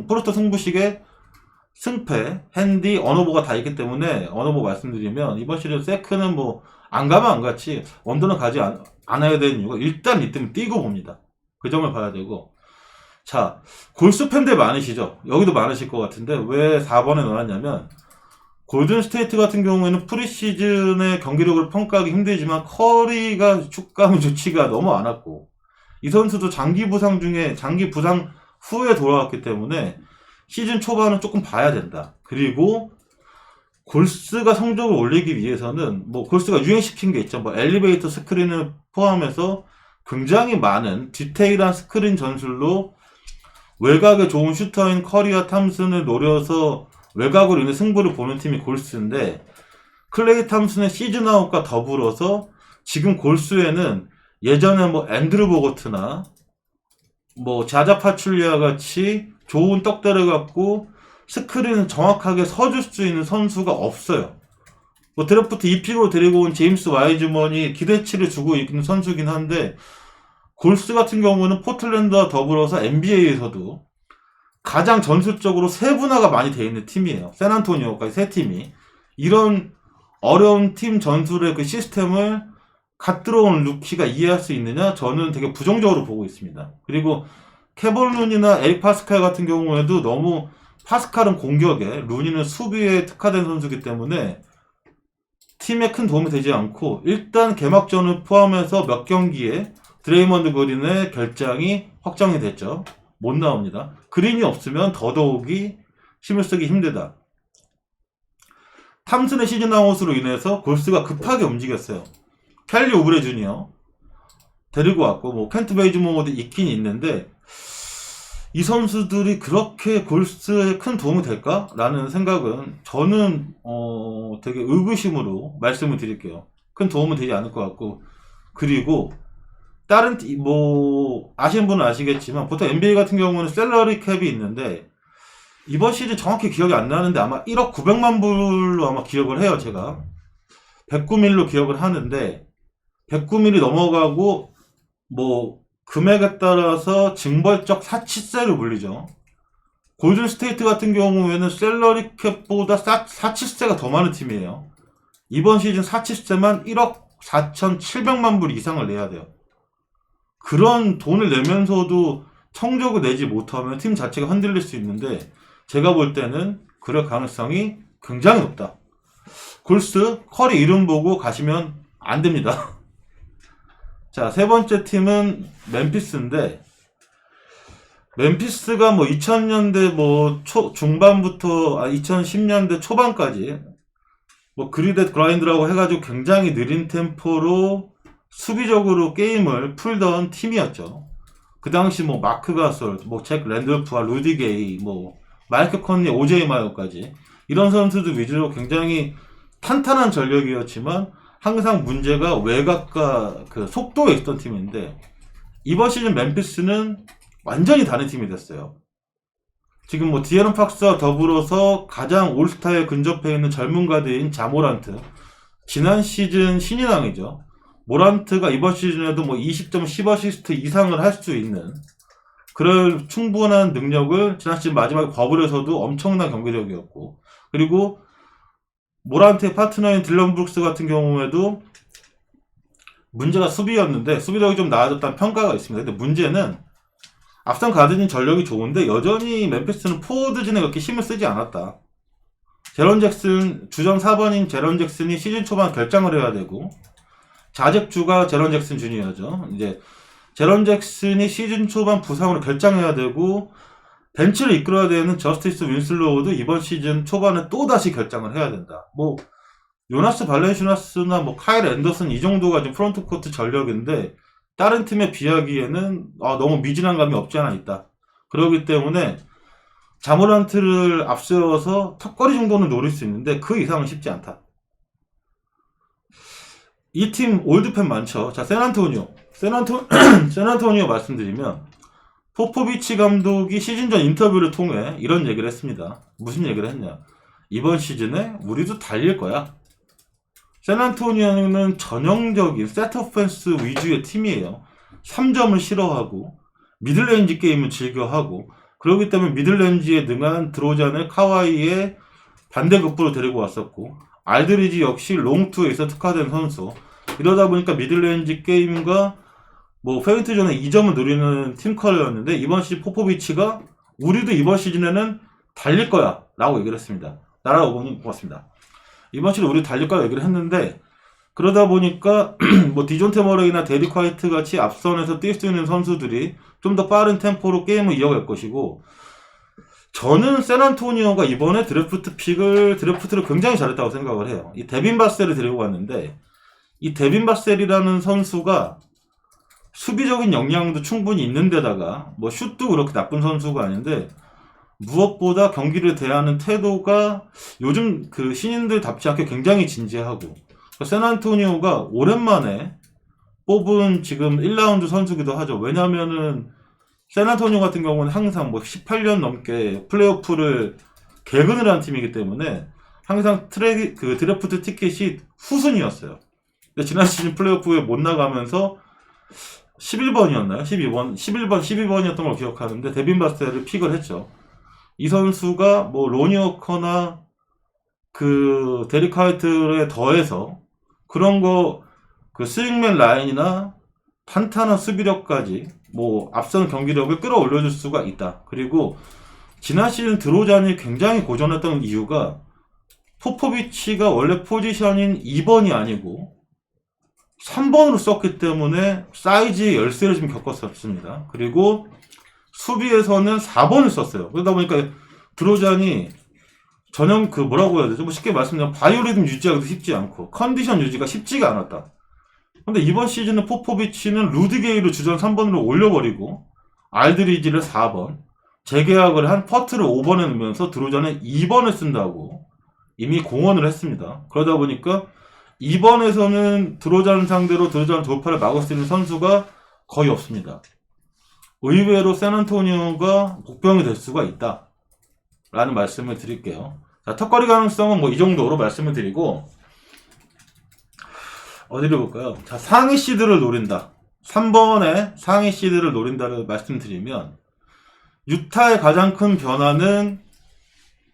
프로토 승부식의 승패, 핸디, 언어보가 다 있기 때문에 언어보 말씀드리면 이번 시즌 세크는 뭐 안 가면 안 갔지 언더는 가지 않아야 되는 이유가 일단 이때는 뛰고 봅니다. 그 점을 봐야 되고, 자, 골스 팬들 많으시죠? 여기도 많으실 것 같은데 왜 4번에 넣었냐면 골든 스테이트 같은 경우에는 프리시즌의 경기력을 평가하기 힘들지만 커리가 축감 조치가 너무 않았고 이 선수도 장기 부상 후에 돌아왔기 때문에 시즌 초반은 조금 봐야 된다. 그리고 골스가 성적을 올리기 위해서는 뭐 골스가 유행시킨 게 있죠. 뭐 엘리베이터 스크린을 포함해서 굉장히 많은 디테일한 스크린 전술로 외곽에 좋은 슈터인 커리와 탐슨을 노려서 외곽으로 인해 승부를 보는 팀이 골스인데, 클레이 탐슨의 시즌 아웃과 더불어서 지금 골스에는 예전에 뭐 앤드루 보거트나 뭐 자자 파출리아 같이 좋은 떡대를 갖고 스크린을 정확하게 서줄 수 있는 선수가 없어요. 뭐 드래프트 2픽으로 데리고 온 제임스 와이즈먼이 기대치를 주고 있는 선수긴 한데, 골스 같은 경우는 포틀랜드와 더불어서 NBA에서도 가장 전술적으로 세분화가 많이 되어 있는 팀이에요. 샌안토니오까지 세 팀이. 이런 어려운 팀 전술의 그 시스템을 갓 들어온 루키가 이해할 수 있느냐? 저는 되게 부정적으로 보고 있습니다. 그리고 케본 루니나 에릭 파스칼 같은 경우에도 너무 파스칼은 공격에, 루니는 수비에 특화된 선수이기 때문에 팀에 큰 도움이 되지 않고, 일단 개막전을 포함해서 몇 경기에 드레이먼드 그린의 결장이 확정이 됐죠. 못 나옵니다. 그린이 없으면 더더욱이 힘을 쓰기 힘들다. 탐슨의 시즌 아웃으로 인해서 골스가 급하게 움직였어요. 켈리 오브레 주니어 데리고 왔고, 뭐 켄트 베이즈모어도 있긴 있는데 이 선수들이 그렇게 골스에 큰 도움이 될까? 라는 생각은 저는 되게 의구심으로 말씀을 드릴게요. 큰 도움은 되지 않을 것 같고, 그리고 다른 뭐 아시는 분은 아시겠지만 보통 NBA 같은 경우는 셀러리 캡이 있는데 이번 시즌 정확히 기억이 안 나는데 아마 1억 900만 불로 아마 기억을 해요, 제가. 109밀로 기억을 하는데 109밀이 넘어가고 뭐 금액에 따라서 징벌적 사치세를 물리죠. 골든 스테이트 같은 경우에는 셀러리 캡보다 사치세가 더 많은 팀이에요. 이번 시즌 사치세만 1억 4,700만 불 이상을 내야 돼요. 그런 돈을 내면서도 성적을 내지 못하면 팀 자체가 흔들릴 수 있는데 제가 볼 때는 그럴 가능성이 굉장히 높다. 골스, 커리 이름 보고 가시면 안 됩니다. 자, 세 번째 팀은 멤피스인데 멤피스가 뭐 2000년대 뭐 중반부터 2010년대 초반까지 뭐 그리드 그라인드라고 해가지고 굉장히 느린 템포로 수비적으로 게임을 풀던 팀이었죠. 그 당시 뭐 마크 가솔, 뭐 잭 랜돌프와 루디 게이, 뭐 마이클 컨리, 오제이 마요까지 이런 선수들 위주로 굉장히 탄탄한 전력이었지만 항상 문제가 외곽과 그 속도에 있던 팀인데 이번 시즌 멤피스는 완전히 다른 팀이 됐어요. 지금 뭐 디에런 팍스와 더불어서 가장 올스타에 근접해 있는 젊은 가드인 자모란트, 지난 시즌 신인왕이죠. 모란트가 이번 시즌에도 뭐 20점 10어시스트 이상을 할 수 있는 그런 충분한 능력을 지난 시즌 마지막 버블에서도 엄청난 경기력이었고, 그리고 모란트의 파트너인 딜런 브룩스 같은 경우에도 문제가 수비였는데 수비력이 좀 나아졌다는 평가가 있습니다. 근데 문제는 앞선 가드진 전력이 좋은데 여전히 멤피스는 포워드진에 그렇게 힘을 쓰지 않았다. 제런 잭슨, 주전 4번인 제런 잭슨이 시즌 초반 결장을 해야 되고, 자잭주가 제런 잭슨 주니어죠. 이제 제런 잭슨이 시즌 초반 부상으로 결장해야 되고, 벤치를 이끌어야 되는 저스티스 윈슬로우도 이번 시즌 초반에 또 다시 결장을 해야 된다. 뭐 요나스 발렌슈나스나 뭐 카일 앤더슨 이 정도가 지금 프론트 코트 전력인데 다른 팀에 비하기에는 너무 미진한 감이 없지 않아 있다. 그렇기 때문에 자모란트를 앞세워서 턱걸이 정도는 노릴 수 있는데 그 이상은 쉽지 않다. 이 팀 올드팬 많죠. 자, 샌안토니오 말씀드리면 포포비치 감독이 시즌 전 인터뷰를 통해 이런 얘기를 했습니다. 무슨 얘기를 했냐? 이번 시즌에 우리도 달릴 거야. 샌안토니오는 전형적인 세트 오펜스 위주의 팀이에요. 3점을 싫어하고 미들레인지 게임을 즐겨하고, 그렇기 때문에 미들레인지에 능한 드로잔을 카와이의 반대급부로 데리고 왔었고, 알드리지 역시 롱투에서 특화된 선수. 이러다 보니까 미들레인지 게임과 뭐 페인트 존에 2점을 노리는 팀 컬러였는데 이번 시즌 포포비치가 우리도 이번 시즌에는 달릴 거야 라고 얘기를 했습니다. 나라 오봉님 고맙습니다. 이번 시즌 우리 달릴 거야 얘기를 했는데, 그러다 보니까 뭐 디존테 머레이나 데릭 화이트 같이 앞선에서 뛸 수 있는 선수들이 좀 더 빠른 템포로 게임을 이어갈 것이고, 저는 샌안토니오가 이번에 드래프트를 굉장히 잘했다고 생각을 해요. 이 데빈 바셀을 데리고 왔는데, 이 데빈 바셀이라는 선수가 수비적인 역량도 충분히 있는 데다가 뭐 슛도 그렇게 나쁜 선수가 아닌데 무엇보다 경기를 대하는 태도가 요즘 그 신인들답지 않게 굉장히 진지하고, 샌안토니오가 오랜만에 뽑은 지금 1라운드 선수기도 하죠. 왜냐면은 샌안토니오 같은 경우는 항상 뭐 18년 넘게 플레이오프를 개근을 한 팀이기 때문에 항상 드래프트 티켓이 후순위였어요. 근데 지난 시즌 플레이오프에 못 나가면서 11번이었나요? 12번이었던 걸 기억하는데 데빈 바스텔을 픽을 했죠. 이 선수가 뭐 로니 워커나 그 데릭 화이트에 더해서 그런 거 그 스윙맨 라인이나 탄탄한 수비력까지 뭐 앞선 경기력을 끌어올려줄 수가 있다. 그리고 지난 시즌 드로잔이 굉장히 고전했던 이유가 포포비치가 원래 포지션인 2번이 아니고 3번으로 썼기 때문에 사이즈의 열세를 좀 겪었었습니다. 그리고 수비에서는 4번을 썼어요. 그러다 보니까 드로잔이 전형 그 뭐라고 해야 되죠? 뭐 쉽게 말씀드리면 바이오리듬 유지하기도 쉽지 않고 컨디션 유지가 쉽지가 않았다. 근데 이번 시즌은 포포비치는 루드게이를 주전 3번으로 올려버리고 알드리지를 4번, 재계약을 한 퍼트를 5번에 넣으면서 드로잔은 2번을 쓴다고 이미 공언을 했습니다. 그러다 보니까 2번에서는 드로잔 상대로 드로잔 돌파를 막을 수 있는 선수가 거의 없습니다. 의외로 샌안토니오가 복병이 될 수가 있다 라는 말씀을 드릴게요. 자, 턱걸이 가능성은 뭐 이 정도로 말씀을 드리고, 어디를 볼까요? 자, 상위 시드를 노린다. 3번에 상위 시드를 노린다를 말씀드리면 유타의 가장 큰 변화는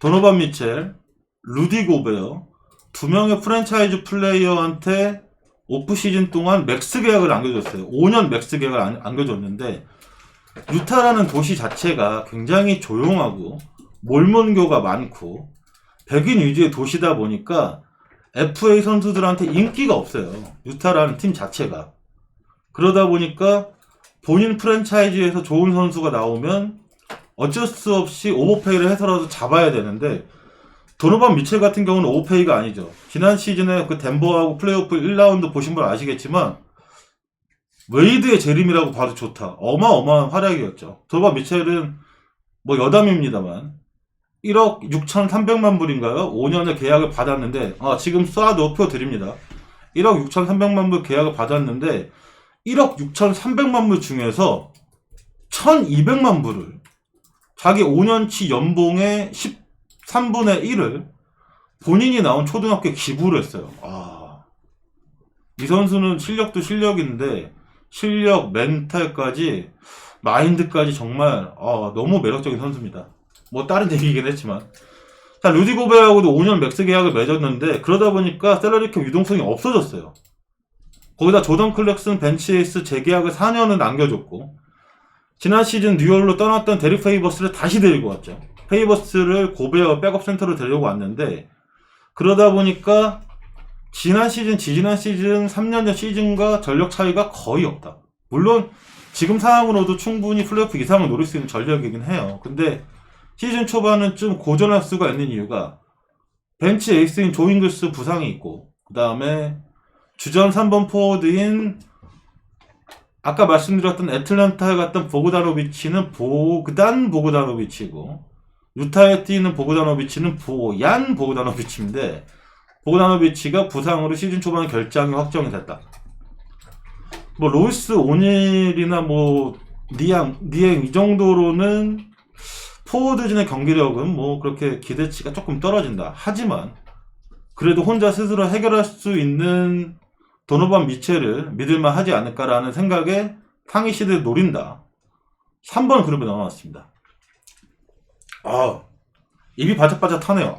도노반 미첼, 루디 고베어 두 명의 프랜차이즈 플레이어한테 오프 시즌 동안 맥스 계약을 안겨줬어요. 5년 맥스 계약을 안겨줬는데 유타라는 도시 자체가 굉장히 조용하고 몰몬교가 많고 백인 위주의 도시다 보니까 FA 선수들한테 인기가 없어요. 유타라는 팀 자체가. 그러다 보니까 본인 프랜차이즈에서 좋은 선수가 나오면 어쩔 수 없이 오버페이를 해서라도 잡아야 되는데 도노반 미첼 같은 경우는 오버페이가 아니죠. 지난 시즌에 그 덴버하고 플레이오프 1라운드 보신 분 아시겠지만 웨이드의 재림이라고 봐도 좋다. 어마어마한 활약이었죠. 도노반 미첼은 뭐 여담입니다만 1억 6,300만 불인가요? 5년의 계약을 받았는데 지금 쏴도 표 드립니다. 1억 6,300만 불 계약을 받았는데 1억 6,300만 불 중에서 1,200만 불을 자기 5년치 연봉의 13분의 1을 본인이 나온 초등학교에 기부를 했어요. 이 선수는 실력도 실력인데 실력, 멘탈까지 마인드까지 정말 너무 매력적인 선수입니다. 뭐 다른 얘기긴 했지만 자, 루디 고베어하고도 5년 맥스 계약을 맺었는데 그러다 보니까 셀러리캡 유동성이 없어졌어요. 거기다 조던 클렉슨 벤치 에이스 재계약을 4년을 남겨줬고 지난 시즌 뉴욕으로 떠났던 데릭 페이버스를 다시 데리고 왔죠. 페이버스를 고베어 백업 센터로 데리고 왔는데 그러다 보니까 지난 시즌, 지지난 시즌, 3년 전 시즌과 전력 차이가 거의 없다. 물론 지금 상황으로도 충분히 플레이오프 이상을 노릴 수 있는 전력이긴 해요. 근데 시즌 초반은 좀 고전할 수가 있는 이유가 벤치 에이스인 조 잉글스 부상이 있고 그 다음에 주전 3번 포워드인 아까 말씀드렸던 애틀랜타에 갔던 보그다노비치는 보그단 보그다노비치고 유타에 뛰는 보그다노비치는 보얀 보그다노비치인데 보그다노비치가 부상으로 시즌 초반에 결장이 확정이 됐다. 뭐 로이스 오닐이나 뭐 니앙 이 정도로는 포워드진의 경기력은 뭐 그렇게 기대치가 조금 떨어진다. 하지만 그래도 혼자 스스로 해결할 수 있는 도노반 미첼을 믿을만 하지 않을까라는 생각에 상위 시대를 노린다. 3번 그룹에 넣어놨습니다. 입이 바짝바짝하네요.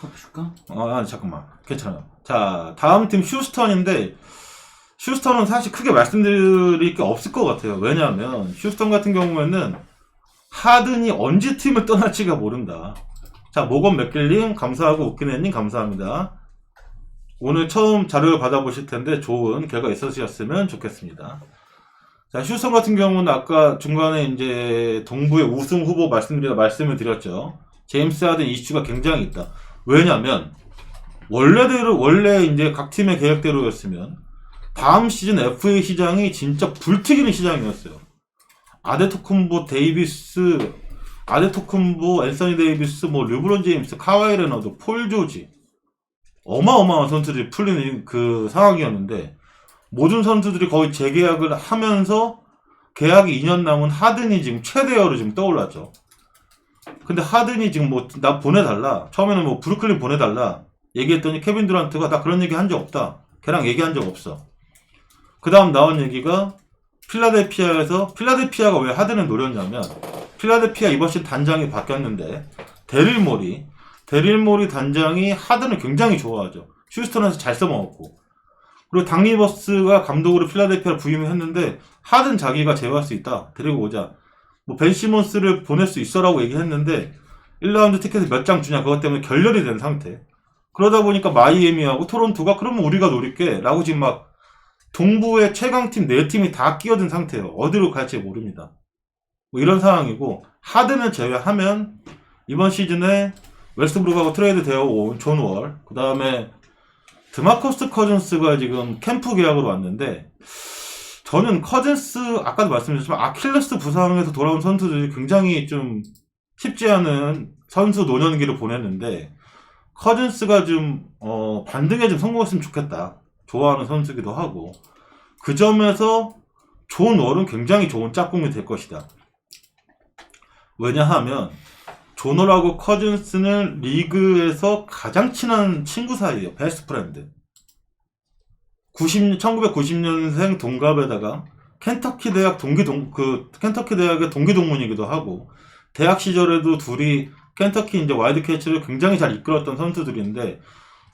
커피 줄까? 잠깐만. 괜찮아요. 자, 다음 팀 휴스턴인데 휴스턴은 사실 크게 말씀드릴 게 없을 것 같아요. 왜냐하면 휴스턴 같은 경우에는 하든이 언제 팀을 떠날지가 모른다. 자, 모건 맥길님 감사하고 웃기네님 감사합니다. 오늘 처음 자료를 받아보실 텐데 좋은 결과 있으셨으면 좋겠습니다. 자, 휴스턴 같은 경우는 아까 중간에 이제 동부의 우승 후보 말씀을 드렸죠. 제임스 하든 이슈가 굉장히 있다. 왜냐면 원래 이제 각 팀의 계획대로였으면 다음 시즌 FA 시장이 진짜 불튀기는 시장이었어요. 아데토쿤보, 앤서니 데이비스, 뭐 르브론 제임스, 카와이 레너드, 폴 조지 어마어마한 선수들이 풀리는 그 상황이었는데 모든 선수들이 거의 재계약을 하면서 계약이 2년 남은 하든이 지금 최대어로 지금 떠올랐죠. 근데 하든이 지금 뭐 나 보내달라. 처음에는 뭐 브루클린 보내달라 얘기했더니 케빈 듀란트가 나 그런 얘기 한 적 없다. 걔랑 얘기한 적 없어. 그 다음 나온 얘기가 필라델피아가 왜 하든을 노렸냐면 필라델피아 이번 시즌 단장이 바뀌었는데 데릴 모리 단장이 하든을 굉장히 좋아하죠. 휴스턴에서 잘 써먹었고 그리고 닥 리버스가 감독으로 필라델피아를 부임을 했는데 하든 자기가 제어할 수 있다. 데리고 오자. 뭐 벤 시몬스를 보낼 수 있어라고 얘기했는데 1라운드 티켓을 몇 장 주냐 그것 때문에 결렬이 된 상태. 그러다 보니까 마이애미하고 토론토가 그러면 우리가 노릴게 라고 지금 막 동부의 최강팀 4팀이 다 끼어든 상태예요. 어디로 갈지 모릅니다. 뭐 이런 상황이고 하든을 제외하면 이번 시즌에 웨스트브룩하고 트레이드 되어 온 존 월, 그 다음에 드마커스 커즌스가 지금 캠프 계약으로 왔는데 저는 커즌스 아까도 말씀드렸지만 아킬레스 부상에서 돌아온 선수들이 굉장히 좀 쉽지 않은 선수 노년기를 보냈는데 커즌스가 좀 반등에 좀 성공했으면 좋겠다. 좋아하는 선수기도 하고 그 점에서 존 월은 굉장히 좋은 짝꿍이 될 것이다. 왜냐하면 존 월하고 커즌스는 리그에서 가장 친한 친구 사이예요. 베스트 프렌드. 1990년생 동갑에다가 켄터키 대학의 동기 동문이기도 하고, 대학 시절에도 둘이 켄터키 이제 와일드캐츠를 굉장히 잘 이끌었던 선수들인데,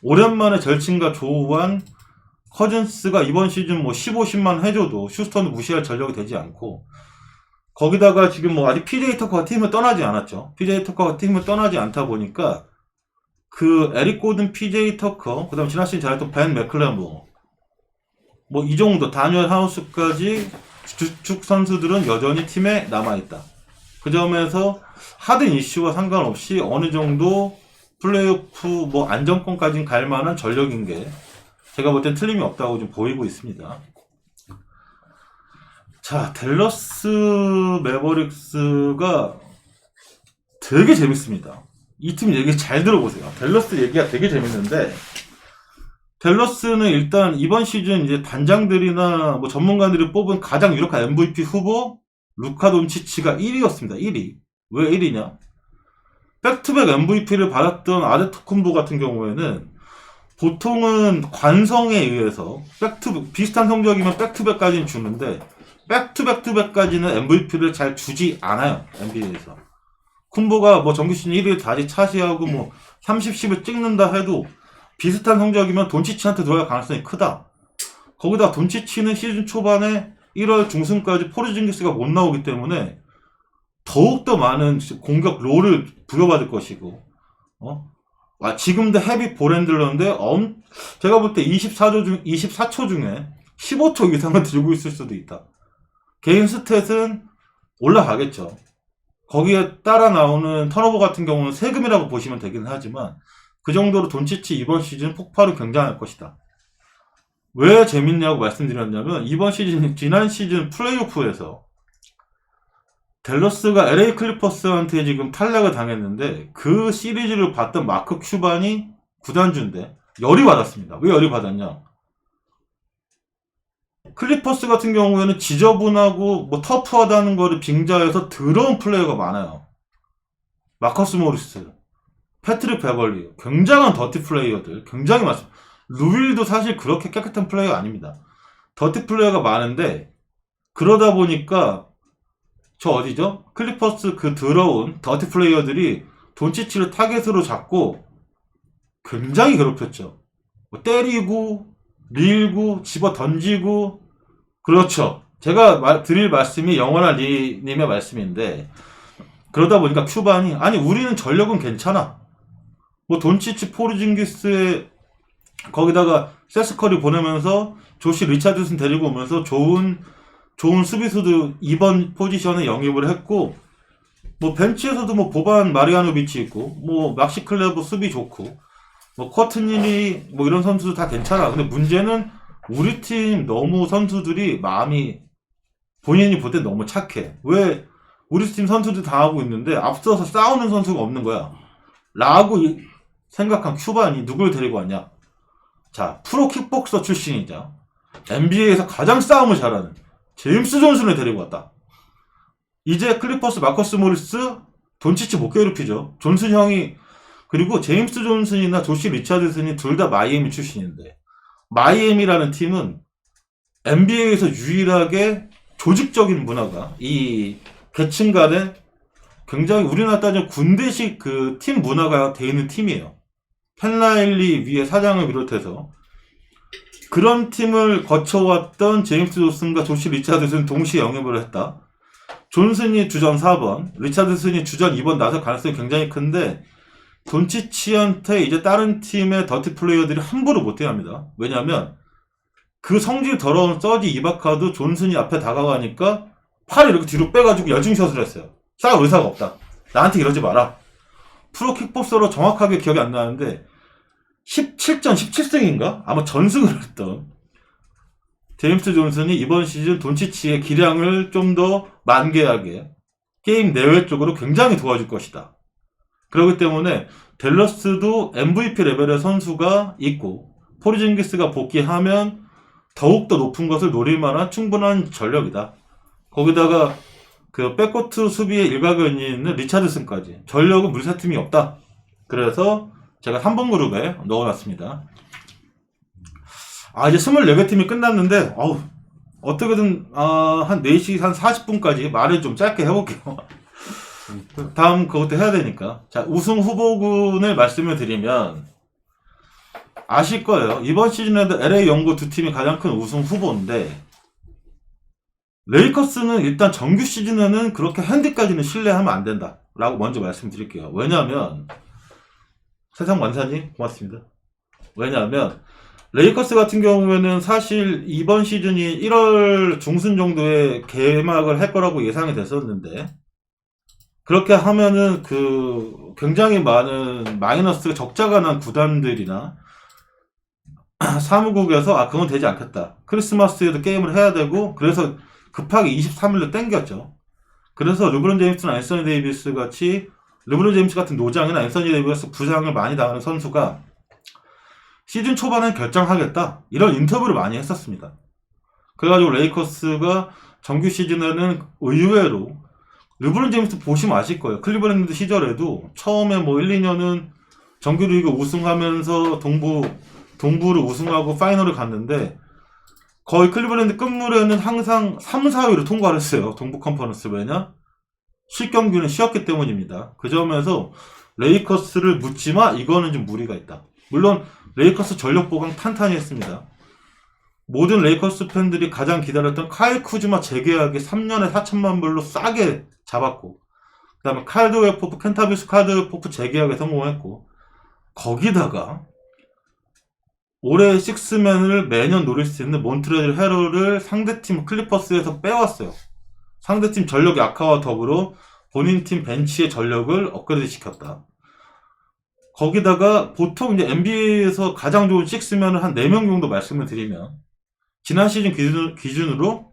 오랜만에 절친과 조우한 커즌스가 이번 시즌 뭐 15만 해줘도 휴스턴을 무시할 전력이 되지 않고, 거기다가 지금 뭐 아직 PJ 터커가 팀을 떠나지 않았죠. PJ 터커가 팀을 떠나지 않다 보니까 그 에릭 고든, PJ 터커, 그다음 지난 시즌 잘했던 벤 맥클레모, 뭐 이 정도 다니엘 하우스까지 주축 선수들은 여전히 팀에 남아있다. 그 점에서 하든 이슈와 상관없이 어느 정도 플레이오프 뭐 안정권까지는 갈 만한 전력인 게 제가 볼 땐 틀림이 없다고 좀 보이고 있습니다. 자, 댈러스 매버릭스가 되게 재밌습니다. 이 팀 얘기 잘 들어보세요. 댈러스 얘기가 되게 재밌는데, 댈러스는 일단 이번 시즌 이제 단장들이나 뭐 전문가들이 뽑은 가장 유력한 MVP 후보 루카 돈치치가 1위였습니다. 1위. 왜 1위냐? 백투백 MVP를 받았던 아데토쿤보 같은 경우에는 보통은 관성에 의해서 비슷한 성적이면 백투백까지는 주는데, 백투백투백까지는 MVP를 잘 주지 않아요. NBA에서. 쿤보가 뭐 정규 시즌 1위를 다시 차지하고 뭐 30을 찍는다 해도 비슷한 성적이면 돈치치한테 들어갈 가능성이 크다. 거기다 돈치치는 시즌 초반에 1월 중순까지 포르징기스가 못 나오기 때문에 더욱더 많은 공격 롤을 부여받을 것이고, 지금도 헤비 볼핸들러인데, 제가 볼 때 24초 중에 15초 이상은 들고 있을 수도 있다. 개인 스탯은 올라가겠죠. 거기에 따라 나오는 턴오버 같은 경우는 세금이라고 보시면 되긴 하지만, 그 정도로 돈치치 이번 시즌 폭발은 굉장할 것이다. 왜 재밌냐고 말씀드렸냐면, 이번 시즌, 지난 시즌 플레이오프에서 댈러스가 LA 클리퍼스한테 지금 탈락을 당했는데, 그 시리즈를 봤던 마크 큐반이 구단주인데 열이 받았습니다. 왜 열이 받았냐? 클리퍼스 같은 경우에는 지저분하고 뭐 터프하다는 거를 빙자해서 더러운 플레이어가 많아요. 마커스 모리스, 패트릭 베벌리, 굉장한 더티 플레이어들 굉장히 많습니다. 루윌도 사실 그렇게 깨끗한 플레이어가 아닙니다. 더티 플레이어가 많은데, 그러다 보니까 저 어디죠? 클리퍼스 그 더러운 더티 플레이어들이 돈치치를 타겟으로 잡고 굉장히 괴롭혔죠. 뭐 때리고 밀고 집어 던지고. 그렇죠. 제가 드릴 말씀이 영원한 리님의 말씀인데, 그러다 보니까 큐반이 아니 우리는 전력은 괜찮아. 뭐 돈치치, 포르징기스에 거기다가 세스커리 보내면서 조시 리차드슨 데리고 오면서 좋은 수비수도 이번 포지션에 영입을 했고, 뭐 벤치에서도 뭐 보반 마리아노비치 있고, 뭐 막시 클레브 수비 좋고, 뭐 커튼일이 뭐 이런 선수도 다 괜찮아. 근데 문제는 우리 팀 너무 선수들이 마음이 본인이 볼 때 너무 착해. 왜 우리 팀 선수들 다 하고 있는데 앞서서 싸우는 선수가 없는 거야 라고 생각한 큐반이 누굴 데리고 왔냐? 자, 프로 킥복서 출신이자 NBA에서 가장 싸움을 잘하는 제임스 존슨을 데리고 왔다. 이제 클리퍼스 마커스 모리스, 돈치치 못 괴롭히죠. 존슨 형이. 그리고 제임스 존슨이나 조시 리차드슨이 둘 다 마이애미 출신인데, 마이애미라는 팀은 NBA에서 유일하게 조직적인 문화가 이 계층 간에 굉장히 우리나라 따지면 군대식 그 팀 문화가 돼 있는 팀이에요. 펜라일리 위에 사장을 비롯해서 그런 팀을 거쳐왔던 제임스 존슨과 조시 리차드슨 동시에 영입을 했다. 존슨이 주전 4번, 리차드슨이 주전 2번 나설 가능성이 굉장히 큰데, 돈치치한테 이제 다른 팀의 더티 플레이어들이 함부로 못해야 합니다. 왜냐면 그 성질 더러운 서지 이바카도 존슨이 앞에 다가가니까 팔을 이렇게 뒤로 빼가지고 열중샷을 했어요. 싸울 의사가 없다. 나한테 이러지 마라. 프로 킥복서로 정확하게 기억이 안 나는데 17전 17승인가? 아마 전승을 했던 제임스 존슨이 이번 시즌 돈치치의 기량을 좀 더 만개하게 게임 내외 쪽으로 굉장히 도와줄 것이다. 그렇기 때문에 댈러스도 MVP 레벨의 선수가 있고, 포르징기스가 복귀하면 더욱더 높은 것을 노릴 만한 충분한 전력이다. 거기다가 그 백코트 수비의 일가견이 있는 리차드슨까지 전력은 물새 팀이 없다. 그래서 제가 3번 그룹에 넣어놨습니다. 이제 24개 팀이 끝났는데, 어떻게든, 한 4시, 한 40분까지 말을 좀 짧게 해볼게요. 다음 그것도 해야 되니까. 자, 우승 후보군을 말씀을 드리면, 아실 거예요. 이번 시즌에도 LA 영구 두 팀이 가장 큰 우승 후보인데, 레이커스는 일단 정규 시즌에는 그렇게 핸디까지는 신뢰하면 안 된다. 라고 먼저 말씀드릴게요. 왜냐하면, 세상 완사님, 고맙습니다. 왜냐하면, 레이커스 같은 경우에는 사실 이번 시즌이 1월 중순 정도에 개막을 할 거라고 예상이 됐었는데, 그렇게 하면은 굉장히 많은 마이너스 적자가 난 구단들이나 사무국에서 그건 되지 않겠다. 크리스마스에도 게임을 해야 되고, 그래서 급하게 23일로 땡겼죠. 그래서 르브론 제임스나 앤서니 데이비스 같이, 르브론 제임스 같은 노장이나 앤서니 데이비스 부상을 많이 당하는 선수가 시즌 초반에 결정하겠다. 이런 인터뷰를 많이 했었습니다. 그래가지고 레이커스가 정규 시즌에는 의외로, 르브론 제임스 보시면 아실 거예요. 클리블랜드 시절에도 처음에 1, 2년은 정규리그 우승하면서 동부를 우승하고 파이널을 갔는데, 거의 클리블랜드 끝물에는 항상 3, 4위로 통과를 했어요. 동부 컨퍼런스. 왜냐? 실경기는 쉬었기 때문입니다. 그 점에서 레이커스를 묻지마, 이거는 좀 무리가 있다. 물론 레이커스 전력 보강 탄탄히 했습니다. 모든 레이커스 팬들이 가장 기다렸던 카일 쿠즈마 재계약이 3년에 4천만 불로 싸게 잡았고, 그 다음에 칼드웰 포프, 켄타비스 칼드웰 포프 재계약에 성공했고, 거기다가 올해 식스맨을 매년 노릴 수 있는 몬트레일 헤럴을 상대팀 클리퍼스에서 빼왔어요. 상대팀 전력이 악화와 더불어 본인 팀 벤치의 전력을 업그레이드 시켰다. 거기다가 보통 이제 NBA에서 가장 좋은 식스맨을 한 4명 정도 말씀을 드리면, 지난 시즌 기준으로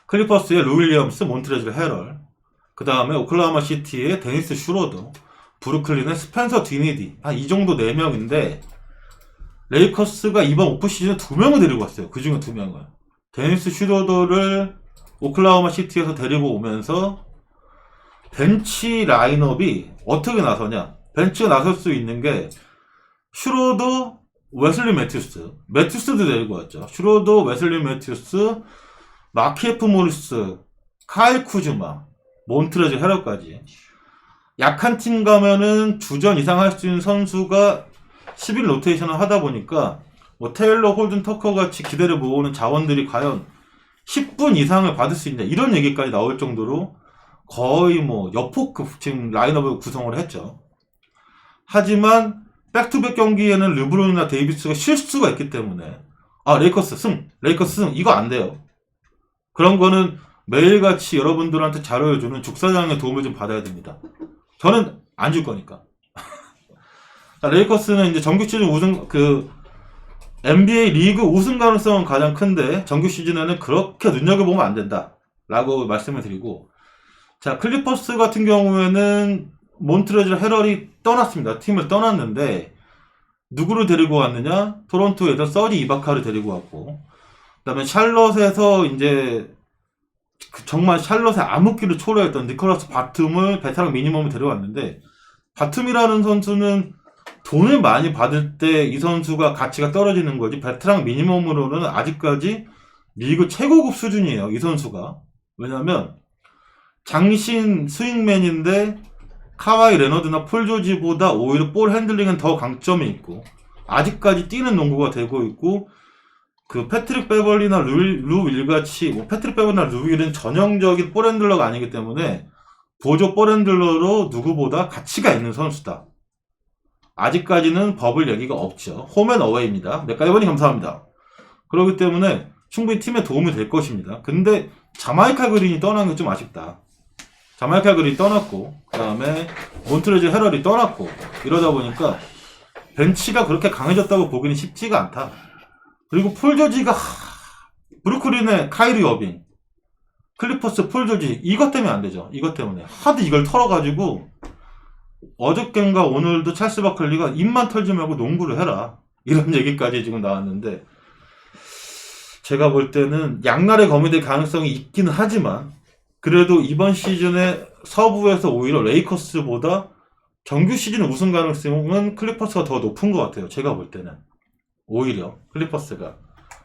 클리퍼스의 루 윌리엄스, 몬트레일 헤럴, 그 다음에 오클라호마 시티의 데니스 슈로더, 브루클린의 스펜서 디니디, 한 이 정도 4명인데, 레이커스가 이번 오프 시즌에 2명을 데리고 왔어요. 그 중에 2명을. 데니스 슈로더를 오클라호마 시티에서 데리고 오면서 벤치 라인업이 어떻게 나서냐? 벤치가 나설 수 있는 게 슈로더, 웨슬리 매튜스도 데리고 왔죠. 슈로더, 웨슬리 매튜스, 마키에프 모리스, 카일 쿠즈마, 몬트레즈 헤럴까지. 약한 팀 가면은 주전 이상 할 수 있는 선수가 11 로테이션을 하다 보니까 테일러, 홀든, 터커 같이 기대를 모으는 자원들이 과연 10분 이상을 받을 수 있냐, 이런 얘기까지 나올 정도로 거의 여포급 지금 라인업을 구성을 했죠. 하지만 백투백 경기에는 르브론이나 데이비스가 쉴 수가 있기 때문에 레이커스 승 이거 안 돼요. 그런 거는 매일같이 여러분들한테 자료해주는 죽사장의 도움을 좀 받아야 됩니다. 저는 안 줄 거니까. 자, 레이커스는 이제 정규 시즌 NBA 리그 우승 가능성은 가장 큰데, 정규 시즌에는 그렇게 눈여겨보면 안 된다 라고 말씀을 드리고, 자, 클리퍼스 같은 경우에는 몬트레즈 헤럴이 떠났습니다. 팀을 떠났는데, 누구를 데리고 왔느냐? 토론토에서 서지 이바카를 데리고 왔고, 그 다음에 샬럿에서 이제 정말 샬럿의 암흑기를 초래했던 니콜라스 바툼을 베테랑 미니멈을 데려왔는데, 바툼이라는 선수는 돈을 많이 받을 때 이 선수가 가치가 떨어지는 거지, 베테랑 미니멈으로는 아직까지 리그 최고급 수준이에요, 이 선수가. 왜냐면 장신 스윙맨인데 카와이 레너드나 폴 조지보다 오히려 볼 핸들링은 더 강점이 있고, 아직까지 뛰는 농구가 되고 있고, 패트릭 베벌리나 루 윌같이, 패트릭 베벌리나 루 윌은 전형적인 볼 핸들러가 아니기 때문에 보조 볼 핸들러로 누구보다 가치가 있는 선수다. 아직까지는 버블 얘기가 없죠. 홈앤 어웨이입니다. 맥가이버님 감사합니다. 그렇기 때문에 충분히 팀에 도움이 될 것입니다. 근데 자마이카 그린이 떠난 게 좀 아쉽다. 자마이카 그린이 떠났고, 그 다음에 몬트레즈 헤럴이 떠났고, 이러다 보니까 벤치가 그렇게 강해졌다고 보기는 쉽지가 않다. 그리고 폴 조지가 브루클린의 카이리 어빙, 클리퍼스 폴 조지, 이것 때문에 안 되죠. 이것 때문에 하도 이걸 털어가지고 어저껜가 오늘도 찰스 바클리가 입만 털지 말고 농구를 해라, 이런 얘기까지 지금 나왔는데, 제가 볼 때는 양날의 검이 될 가능성이 있기는 하지만, 그래도 이번 시즌에 서부에서 오히려 레이커스보다 정규 시즌 우승 가능성은 클리퍼스가 더 높은 것 같아요. 제가 볼 때는. 오히려 클리퍼스가.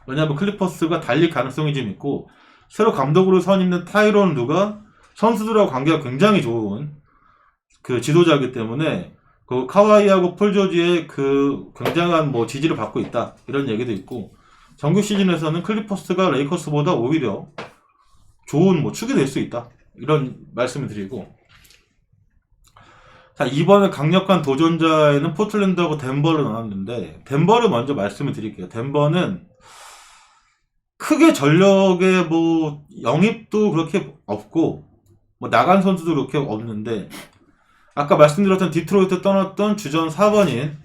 왜냐하면 클리퍼스가 달릴 가능성이 좀 있고 새로 감독으로 선임된 타이론 루가 선수들하고 관계가 굉장히 좋은 그 지도자이기 때문에 그 카와이하고 폴 조지의 그 굉장한 뭐 지지를 받고 있다 이런 얘기도 있고 정규 시즌에서는 클리퍼스가 레이커스보다 오히려 좋은 뭐 축이 될 수 있다 이런 말씀을 드리고 자 이번에 강력한 도전자에는 포틀랜드하고 덴버를 나왔는데 덴버를 먼저 말씀을 드릴게요. 덴버는 크게 전력에 뭐 영입도 그렇게 없고 뭐 나간 선수도 그렇게 없는데 아까 말씀드렸던 디트로이트 떠났던 주전 4번인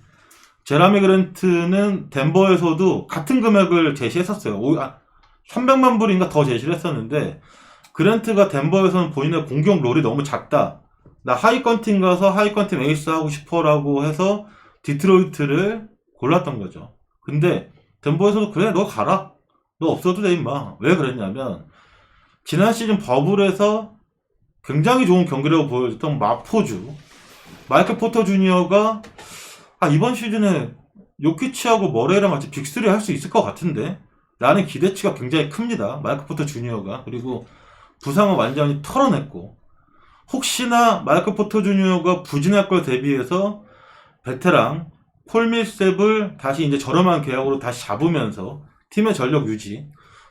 제라미 그랜트는 덴버에서도 같은 금액을 제시했었어요. 300만 불인가 더 제시를 했었는데 그랜트가 덴버에서는 본인의 공격 롤이 너무 작다. 나 하위권 팀 가서 하위권 팀 에이스 하고 싶어라고 해서 디트로이트를 골랐던 거죠. 근데 덴버에서도 그래 너 가라. 너 없어도 돼 임마. 왜 그랬냐면 지난 시즌 버블에서 굉장히 좋은 경기력을 보여줬던 마포주 마이클 포터 주니어가 이번 시즌에 요키치하고 머레이랑 같이 빅3 할 수 있을 것 같은데 라는 기대치가 굉장히 큽니다. 마이클 포터 주니어가. 그리고 부상을 완전히 털어냈고 혹시나 마이클 포터 주니어가 부진할 걸 대비해서 베테랑 폴 밀셉을 다시 이제 저렴한 계약으로 다시 잡으면서 팀의 전력 유지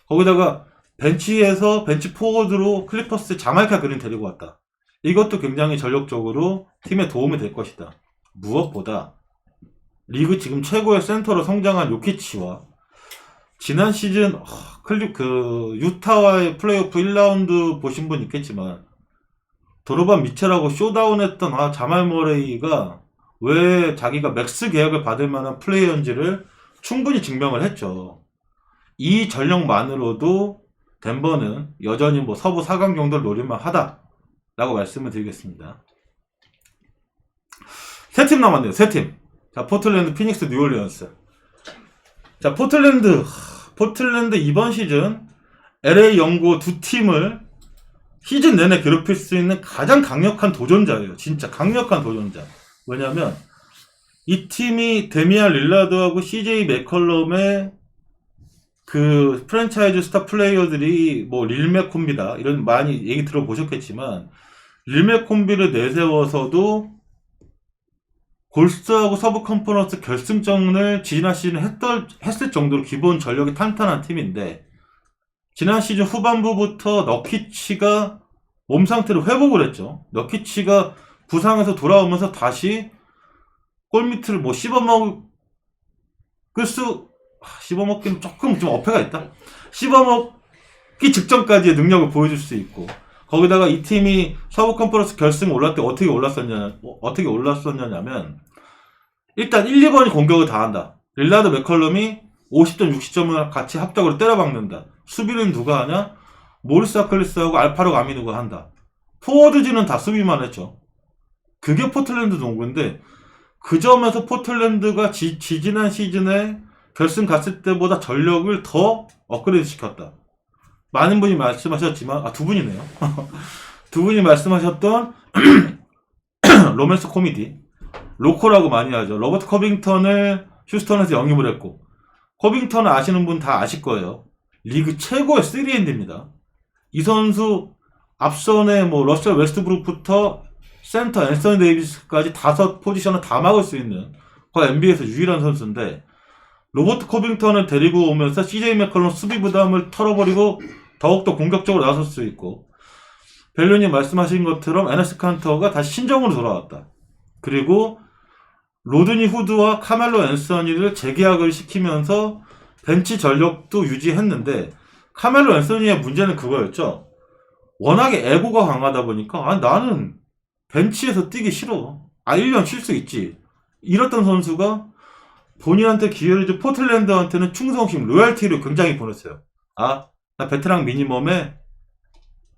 거기다가 벤치에서 벤치 포워드로 클리퍼스 자마이카 그린 데리고 왔다. 이것도 굉장히 전력적으로 팀에 도움이 될 것이다. 무엇보다 리그 지금 최고의 센터로 성장한 요키치와 지난 시즌 유타와의 플레이오프 1라운드 보신 분 있겠지만 도노반 미첼하고 쇼다운했던 자말 머레이가 왜 자기가 맥스 계약을 받을 만한 플레이어인지를 충분히 증명을 했죠. 이 전력만으로도 덴버는 여전히 뭐 서부 4강 정도를 노릴만 하다라고 말씀을 드리겠습니다. 세 팀 남았네요. 세 팀. 자, 포틀랜드, 피닉스, 뉴올리언스. 자, 포틀랜드 이번 시즌 LA 영구 두 팀을 시즌 내내 괴롭힐 수 있는 가장 강력한 도전자예요. 진짜 강력한 도전자. 왜냐면 이 팀이 데미안 릴라드하고 CJ 맥컬럼의 그 프랜차이즈 스타 플레이어들이 뭐 릴맥 콤비다 이런 많이 얘기 들어보셨겠지만 릴맥 콤비를 내세워서도 골스하고 서부 컨퍼런스 결승전을 지난 시즌 했을 정도로 기본 전력이 탄탄한 팀인데 지난 시즌 후반부부터 너키치가 몸 상태를 회복을 했죠. 너키치가 부상에서 돌아오면서 다시 골밑을 뭐 씹어먹기는 조금 좀 어폐가 있다. 씹어먹기 직전까지의 능력을 보여줄 수 있고 거기다가 이 팀이 서부 컨퍼런스 결승 올랐을 때 어떻게 올랐었냐면 일단 1, 2번이 공격을 다 한다. 릴라드 맥컬럼이 50점, 60점을 같이 합작으로 때려박는다. 수비는 누가 하냐? 모리스 아클리스하고 알파로 아미누가 한다. 포워드진은 다 수비만 했죠. 그게 포틀랜드 농구인데 그 점에서 포틀랜드가 지지난 시즌에 결승 갔을 때보다 전력을 더 업그레이드 시켰다. 많은 분이 말씀하셨지만 두 분이네요. 두 분이 말씀하셨던 로맨스 코미디 로코라고 많이 하죠. 로버트 커빙턴을 휴스턴에서 영입을 했고 커빙턴을 아시는 분 다 아실 거예요. 리그 최고의 3&D입니다. 이 선수 앞선에 뭐 러셀 웨스트브룩부터 센터 앤서니 데이비스까지 5 포지션을 다 막을 수 있는 거의 NBA에서 유일한 선수인데 로버트 커빙턴을 데리고 오면서 CJ 맥컬럼 수비 부담을 털어버리고 더욱더 공격적으로 나설 수 있고 벨류님 말씀하신 것처럼 에너스 칸터가 다시 신정으로 돌아왔다. 그리고 로드니 후드와 카멜로 앤서니를 재계약을 시키면서 벤치 전력도 유지했는데 카멜로 앤서니의 문제는 그거였죠. 워낙에 에고가 강하다 보니까 나는 벤치에서 뛰기 싫어. 1년 쉴 수 있지. 이랬던 선수가 본인한테 기회를 준 포틀랜드한테는 충성심, 로열티를 굉장히 보냈어요. 나 베테랑 미니멈에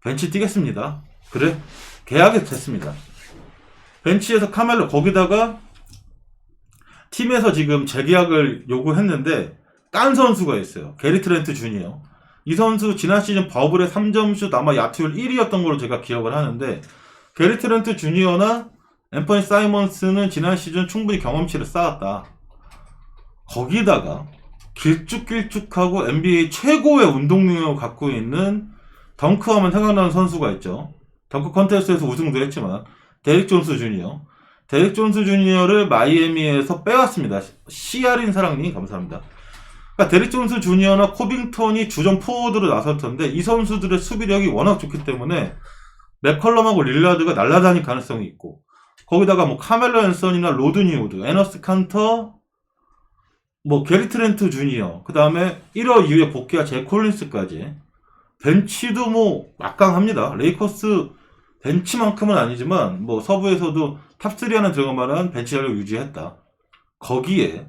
벤치 뛰겠습니다. 그래? 계약이 됐습니다. 벤치에서 카멜로 거기다가 팀에서 지금 재계약을 요구했는데 딴 선수가 있어요. 게리 트렌트 주니어. 이 선수 지난 시즌 버블의 3점슛 아마 야투율 1위였던 걸로 제가 기억을 하는데 게리 트렌트 주니어나 앰퍼니 사이먼스는 지난 시즌 충분히 경험치를 쌓았다. 거기다가 길쭉길쭉하고 NBA 최고의 운동 능력을 갖고 있는 덩크하면 생각나는 선수가 있죠. 덩크 컨테스트에서 우승도 했지만 데릭 존스 주니어. 데릭 존스 주니어를 마이애미에서 빼왔습니다. 시아린 사랑님 감사합니다. 그러니까 데릭 존스 주니어나 코빙턴이 주전 포워드로 나설 텐데 이 선수들의 수비력이 워낙 좋기 때문에 맥컬럼하고 릴라드가 날아다닐 가능성이 있고 거기다가 뭐 카멜로 앤선이나 로드 뉴우드, 에너스 칸터, 뭐 게리 트렌트 주니어, 그 다음에 1월 이후에 복귀한 제 콜린스까지 벤치도 뭐 막강합니다. 레이커스 벤치만큼은 아니지만 뭐 서부에서도 탑3 안에 들어갈 만한 벤치 자리를 유지했다. 거기에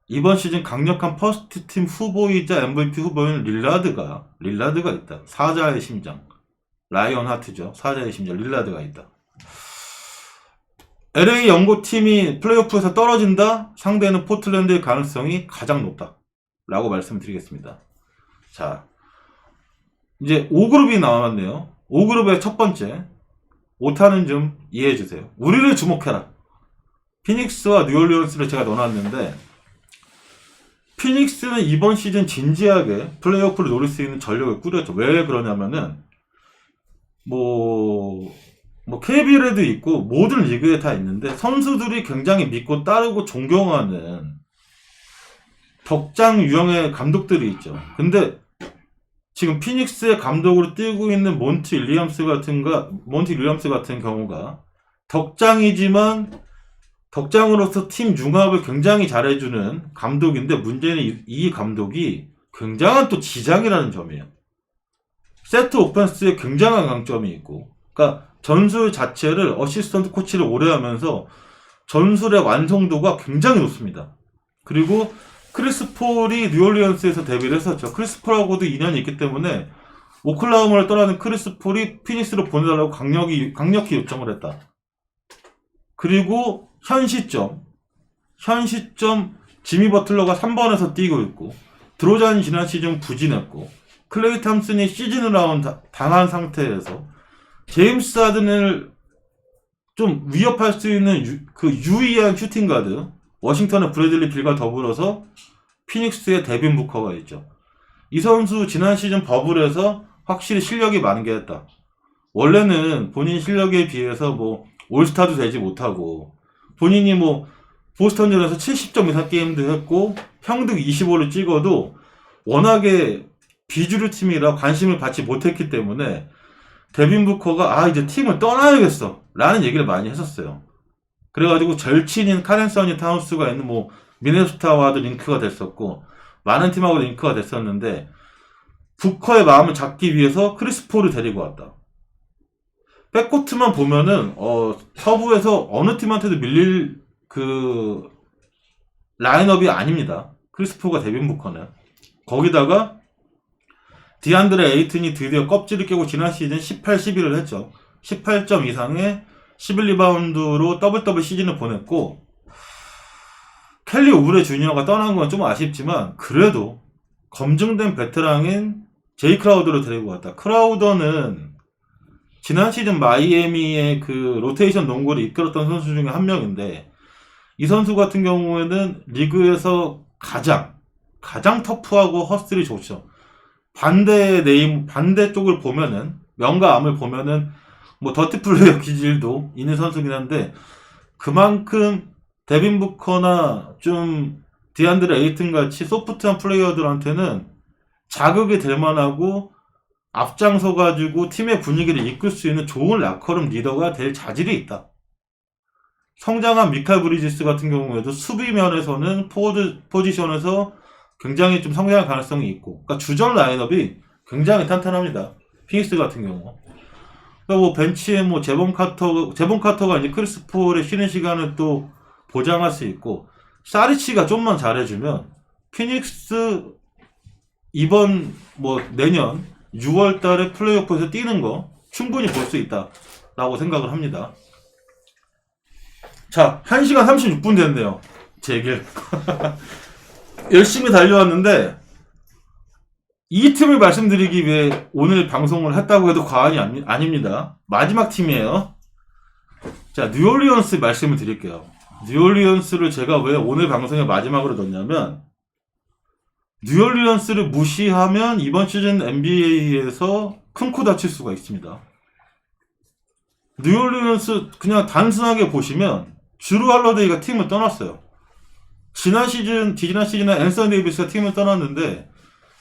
이번 시즌 강력한 퍼스트팀 후보이자 MVP 후보인 릴라드가 있다. 사자의 심장. 라이언 하트죠. 사자의 심장 릴라드가 있다. LA 연고팀이 플레이오프에서 떨어진다? 상대는 포틀랜드의 가능성이 가장 높다. 라고 말씀드리겠습니다. 자, 이제 5그룹이 나왔네요. 5그룹의 첫 번째. 오타는 좀 이해해주세요. 우리를 주목해라. 피닉스와 뉴올리언스를 제가 넣어놨는데 피닉스는 이번 시즌 진지하게 플레이오프를 노릴 수 있는 전력을 꾸렸죠. 왜 그러냐면은 뭐 KBL에도 있고 모든 리그에 다 있는데 선수들이 굉장히 믿고 따르고 존경하는 덕장 유형의 감독들이 있죠. 근데 지금 피닉스의 감독으로 뛰고 있는 몬티 윌리엄스 같은 경우가 덕장이지만 덕장으로서 팀 융합을 굉장히 잘해주는 감독인데 문제는 이 감독이 굉장한 또 지장이라는 점이에요. 세트 오펜스에 굉장한 강점이 있고, 그러니까 전술 자체를 어시스턴트 코치를 오래 하면서 전술의 완성도가 굉장히 높습니다. 그리고 크리스 폴이 뉴올리언스에서 데뷔를 했었죠. 크리스 폴하고도 인연이 있기 때문에 오클라호마를 떠나는 크리스 폴이 피닉스로 보내달라고 강력히 요청을 했다. 그리고 현 시점 지미 버틀러가 3번에서 뛰고 있고 드로잔이 지난 시즌 부진했고 클레이 탐슨이 시즌을 당한 상태에서 제임스 하든을 좀 위협할 수 있는 그 유의한 슈팅 가드 워싱턴의 브래들리 빌과 더불어서 피닉스의 데빈 부커가 있죠. 이 선수 지난 시즌 버블에서 확실히 실력이 만개했다. 원래는 본인 실력에 비해서 뭐 올스타도 되지 못하고 본인이 뭐 보스턴전에서 70점 이상 게임도 했고 평등 25를 찍어도 워낙에 비주류 팀이라 관심을 받지 못했기 때문에 데빈 부커가 이제 팀을 떠나야겠어 라는 얘기를 많이 했었어요. 그래가지고 절친인 카렌 써니 타운스가 있는 뭐 미네소타와도 링크가 됐었고 많은 팀하고 링크가 됐었는데 부커의 마음을 잡기 위해서 크리스 폴을 데리고 왔다. 백코트만 보면은 서부에서 어느 팀한테도 밀릴 그 라인업이 아닙니다. 크리스 폴과 데빈 부커는. 거기다가 디안드레 에이튼이 드디어 껍질을 깨고 지난 시즌 18, 11을 했죠. 18점 이상의 11리바운드로 더블 시즌을 보냈고 켈리 오브레 주니어가 떠난 건 좀 아쉽지만 그래도 검증된 베테랑인 제이 크라우더를 데리고 왔다. 크라우더는 지난 시즌 마이애미의 그 로테이션 농구를 이끌었던 선수 중에 한 명인데 이 선수 같은 경우에는 리그에서 가장 터프하고 허슬이 좋죠. 반대 쪽을 보면은 명과 암을 보면은 뭐 더티 플레이어 기질도 있는 선수긴 한데 그만큼 데빈 부커나 좀 디안드레 에이튼 같이 소프트한 플레이어들한테는 자극이 될 만하고 앞장서가지고 팀의 분위기를 이끌 수 있는 좋은 라커룸 리더가 될 자질이 있다. 성장한 미칼 브리지스 같은 경우에도 수비 면에서는 포워드 포지션에서 굉장히 좀 성장할 가능성이 있고, 그러니까 주전 라인업이 굉장히 탄탄합니다. 피닉스 같은 경우. 그러니까 뭐 벤치에 뭐 제본 카터가 이제 크리스 폴의 쉬는 시간을 또 보장할 수 있고, 사리치가 좀만 잘해주면 피닉스 이번 뭐 내년 6월 달에 플레이오프에서 뛰는 거 충분히 볼 수 있다라고 생각을 합니다. 자, 1시간 36분 됐네요. 제 길. 열심히 달려왔는데 이 팀을 말씀드리기 위해 오늘 방송을 했다고 해도 과언이 아닙니다. 마지막 팀이에요. 자, 뉴올리언스 말씀을 드릴게요. 뉴올리언스를 제가 왜 오늘 방송의 마지막으로 넣냐면 뉴올리언스를 무시하면 이번 시즌 NBA에서 큰 코 다칠 수가 있습니다. 뉴올리언스 그냥 단순하게 보시면 주루 할러데이가 팀을 떠났어요. 지난 시즌에 앤서니 데이비스가 팀을 떠났는데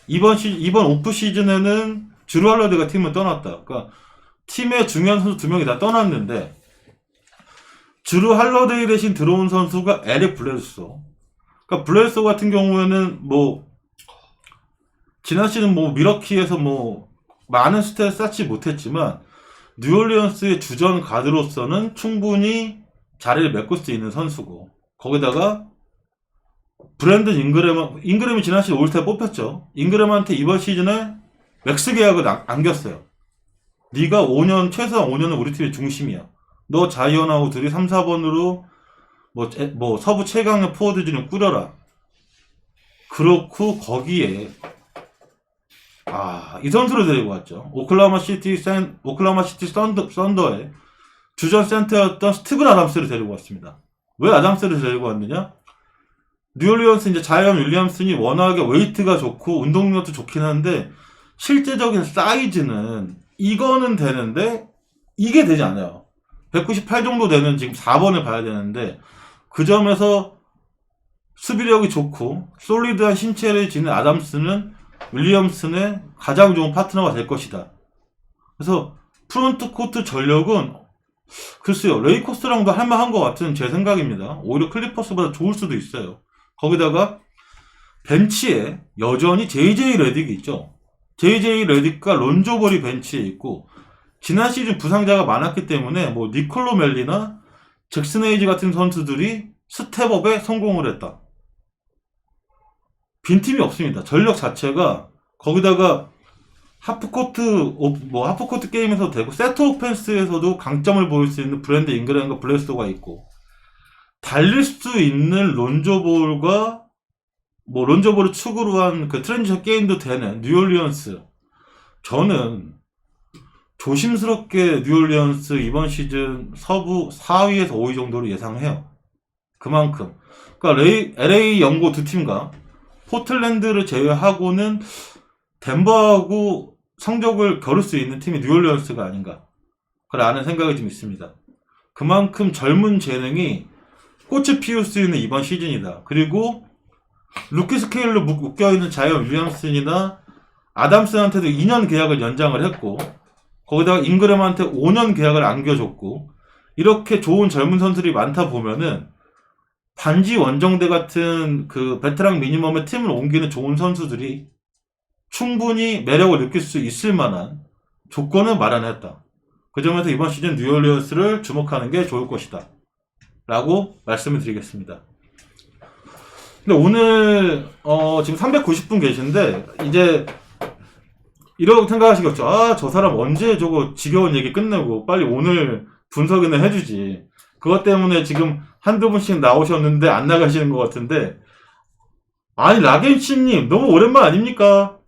이번 오프 시즌에는 주루 할러데이가 팀을 떠났다. 그러니까 팀의 중요한 선수 2명이 다 떠났는데 주루 할러데이 대신 들어온 선수가 에릭 블레드소. 그러니까 블레드소 같은 경우에는 뭐 지난 시즌 뭐 미러키에서 뭐 많은 스탯을 쌓지 못했지만 뉴올리언스의 주전 가드로서는 충분히 자리를 메꿀 수 있는 선수고, 거기다가 브랜든 잉그램이 지난 시즌 올스타에 뽑혔죠. 잉그램한테 이번 시즌에 맥스 계약을 안겼어요. 네가 5년 최소한 5년은 우리 팀의 중심이야. 너 자이언하고 둘이 3, 4번으로 뭐 서부 최강의 포워드진을 꾸려라. 그렇고 거기에 이 선수를 데리고 왔죠. 오클라호마 시티 썬더의 주전 센터였던 스티븐 아담스를 데리고 왔습니다. 왜 아담스를 데리고 왔느냐? 뉴올리언스 이제 자이언 윌리엄슨이 워낙에 웨이트가 좋고 운동력도 좋긴 한데 실제적인 사이즈는 이거는 되는데 이게 되지 않아요. 198 정도 되는 지금 4번을 봐야 되는데 그 점에서 수비력이 좋고 솔리드한 신체를 지닌 아담스는 윌리엄슨의 가장 좋은 파트너가 될 것이다. 그래서 프론트 코트 전력은 글쎄요, 레이커스랑도 할만한 것 같은 제 생각입니다. 오히려 클리퍼스보다 좋을 수도 있어요. 거기다가 벤치에 여전히 JJ 레딕이 있죠. JJ 레딕과 론조볼이 벤치에 있고 지난 시즌 부상자가 많았기 때문에 뭐 니콜로 멜리나 잭슨 헤이지 같은 선수들이 스텝업에 성공을 했다. 빈틈이 없습니다. 전력 자체가. 거기다가 하프코트 게임에서도 되고 세트 오펜스에서도 강점을 보일 수 있는 브랜드 잉그램과 블레스도가 있고, 달릴 수 있는 론조볼과 론조볼을 축으로 한 그 트랜지션 게임도 되는 뉴올리언스. 저는 조심스럽게 뉴올리언스 이번 시즌 서부 4위에서 5위 정도로 예상해요. 그만큼. 그러니까 LA 연고 두 팀과 포틀랜드를 제외하고는 덴버하고 성적을 겨룰 수 있는 팀이 뉴올리언스가 아닌가 라는 생각이 좀 있습니다. 그만큼 젊은 재능이 꽃을 피울 수 있는 이번 시즌이다. 그리고 루키 스케일로 묶여있는 자이언 윌리엄슨이나 아담스한테도 2년 계약을 연장을 했고, 거기다가 잉그램한테 5년 계약을 안겨줬고, 이렇게 좋은 젊은 선수들이 많다 보면은 반지 원정대 같은 그 베테랑 미니멈의 팀을 옮기는 좋은 선수들이 충분히 매력을 느낄 수 있을 만한 조건을 마련했다. 그 점에서 이번 시즌 뉴올리언스를 주목하는 게 좋을 것이다 라고 말씀을 드리겠습니다. 근데 오늘 지금 390분 계신데 이제 이러고 생각하시겠죠. 저 사람 언제 저거 지겨운 얘기 끝내고 빨리 오늘 분석이나 해주지. 그것 때문에 지금 한두 분씩 나오셨는데 안 나가시는 것 같은데, 아니 라겐씨님 너무 오랜만 아닙니까?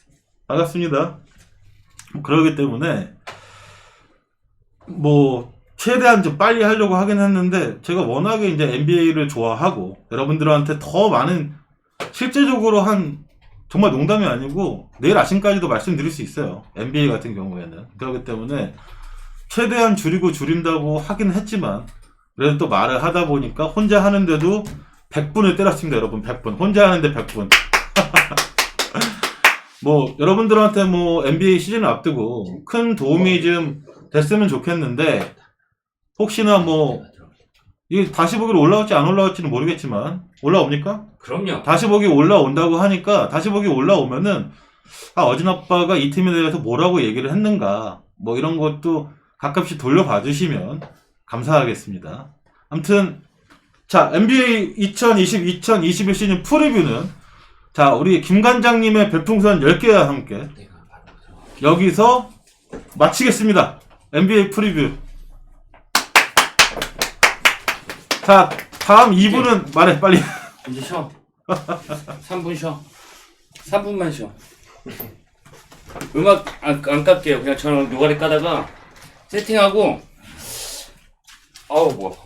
반갑습니다. 그러기 때문에 최대한 좀 빨리 하려고 하긴 했는데, 제가 워낙에 이제 NBA를 좋아하고 여러분들한테 더 많은, 실제적으로 정말 농담이 아니고 내일 아침까지도 말씀드릴 수 있어요. NBA 같은 경우에는. 그렇기 때문에 최대한 줄인다고 하긴 했지만 그래도 또 말을 하다 보니까 혼자 하는데도 100분을 때렸습니다. 여러분, 100분. 혼자 하는데 100분. 여러분들한테 NBA 시즌을 앞두고 큰 도움이 좀 됐으면 좋겠는데, 혹시나 이게 다시 보기로 올라올지 안 올라올지는 모르겠지만, 올라옵니까? 그럼요. 다시 보기 올라온다고 하니까, 다시 보기 올라오면은, 어진 아빠가 이 팀에 대해서 뭐라고 얘기를 했는가, 이런 것도 가끔씩 돌려봐 주시면 감사하겠습니다. 아무튼, 자, NBA 2020-2021 시즌 프리뷰는, 자, 우리 김관장님의 별풍선 10개와 함께 여기서 마치겠습니다. NBA 프리뷰. 자, 다음 2부는 말해, 빨리. 이제 쉬어. 3분 쉬어. 3분만 쉬어. 음악 안 깔게요. 그냥 저는 노가리 까다가 세팅하고, 뭐야.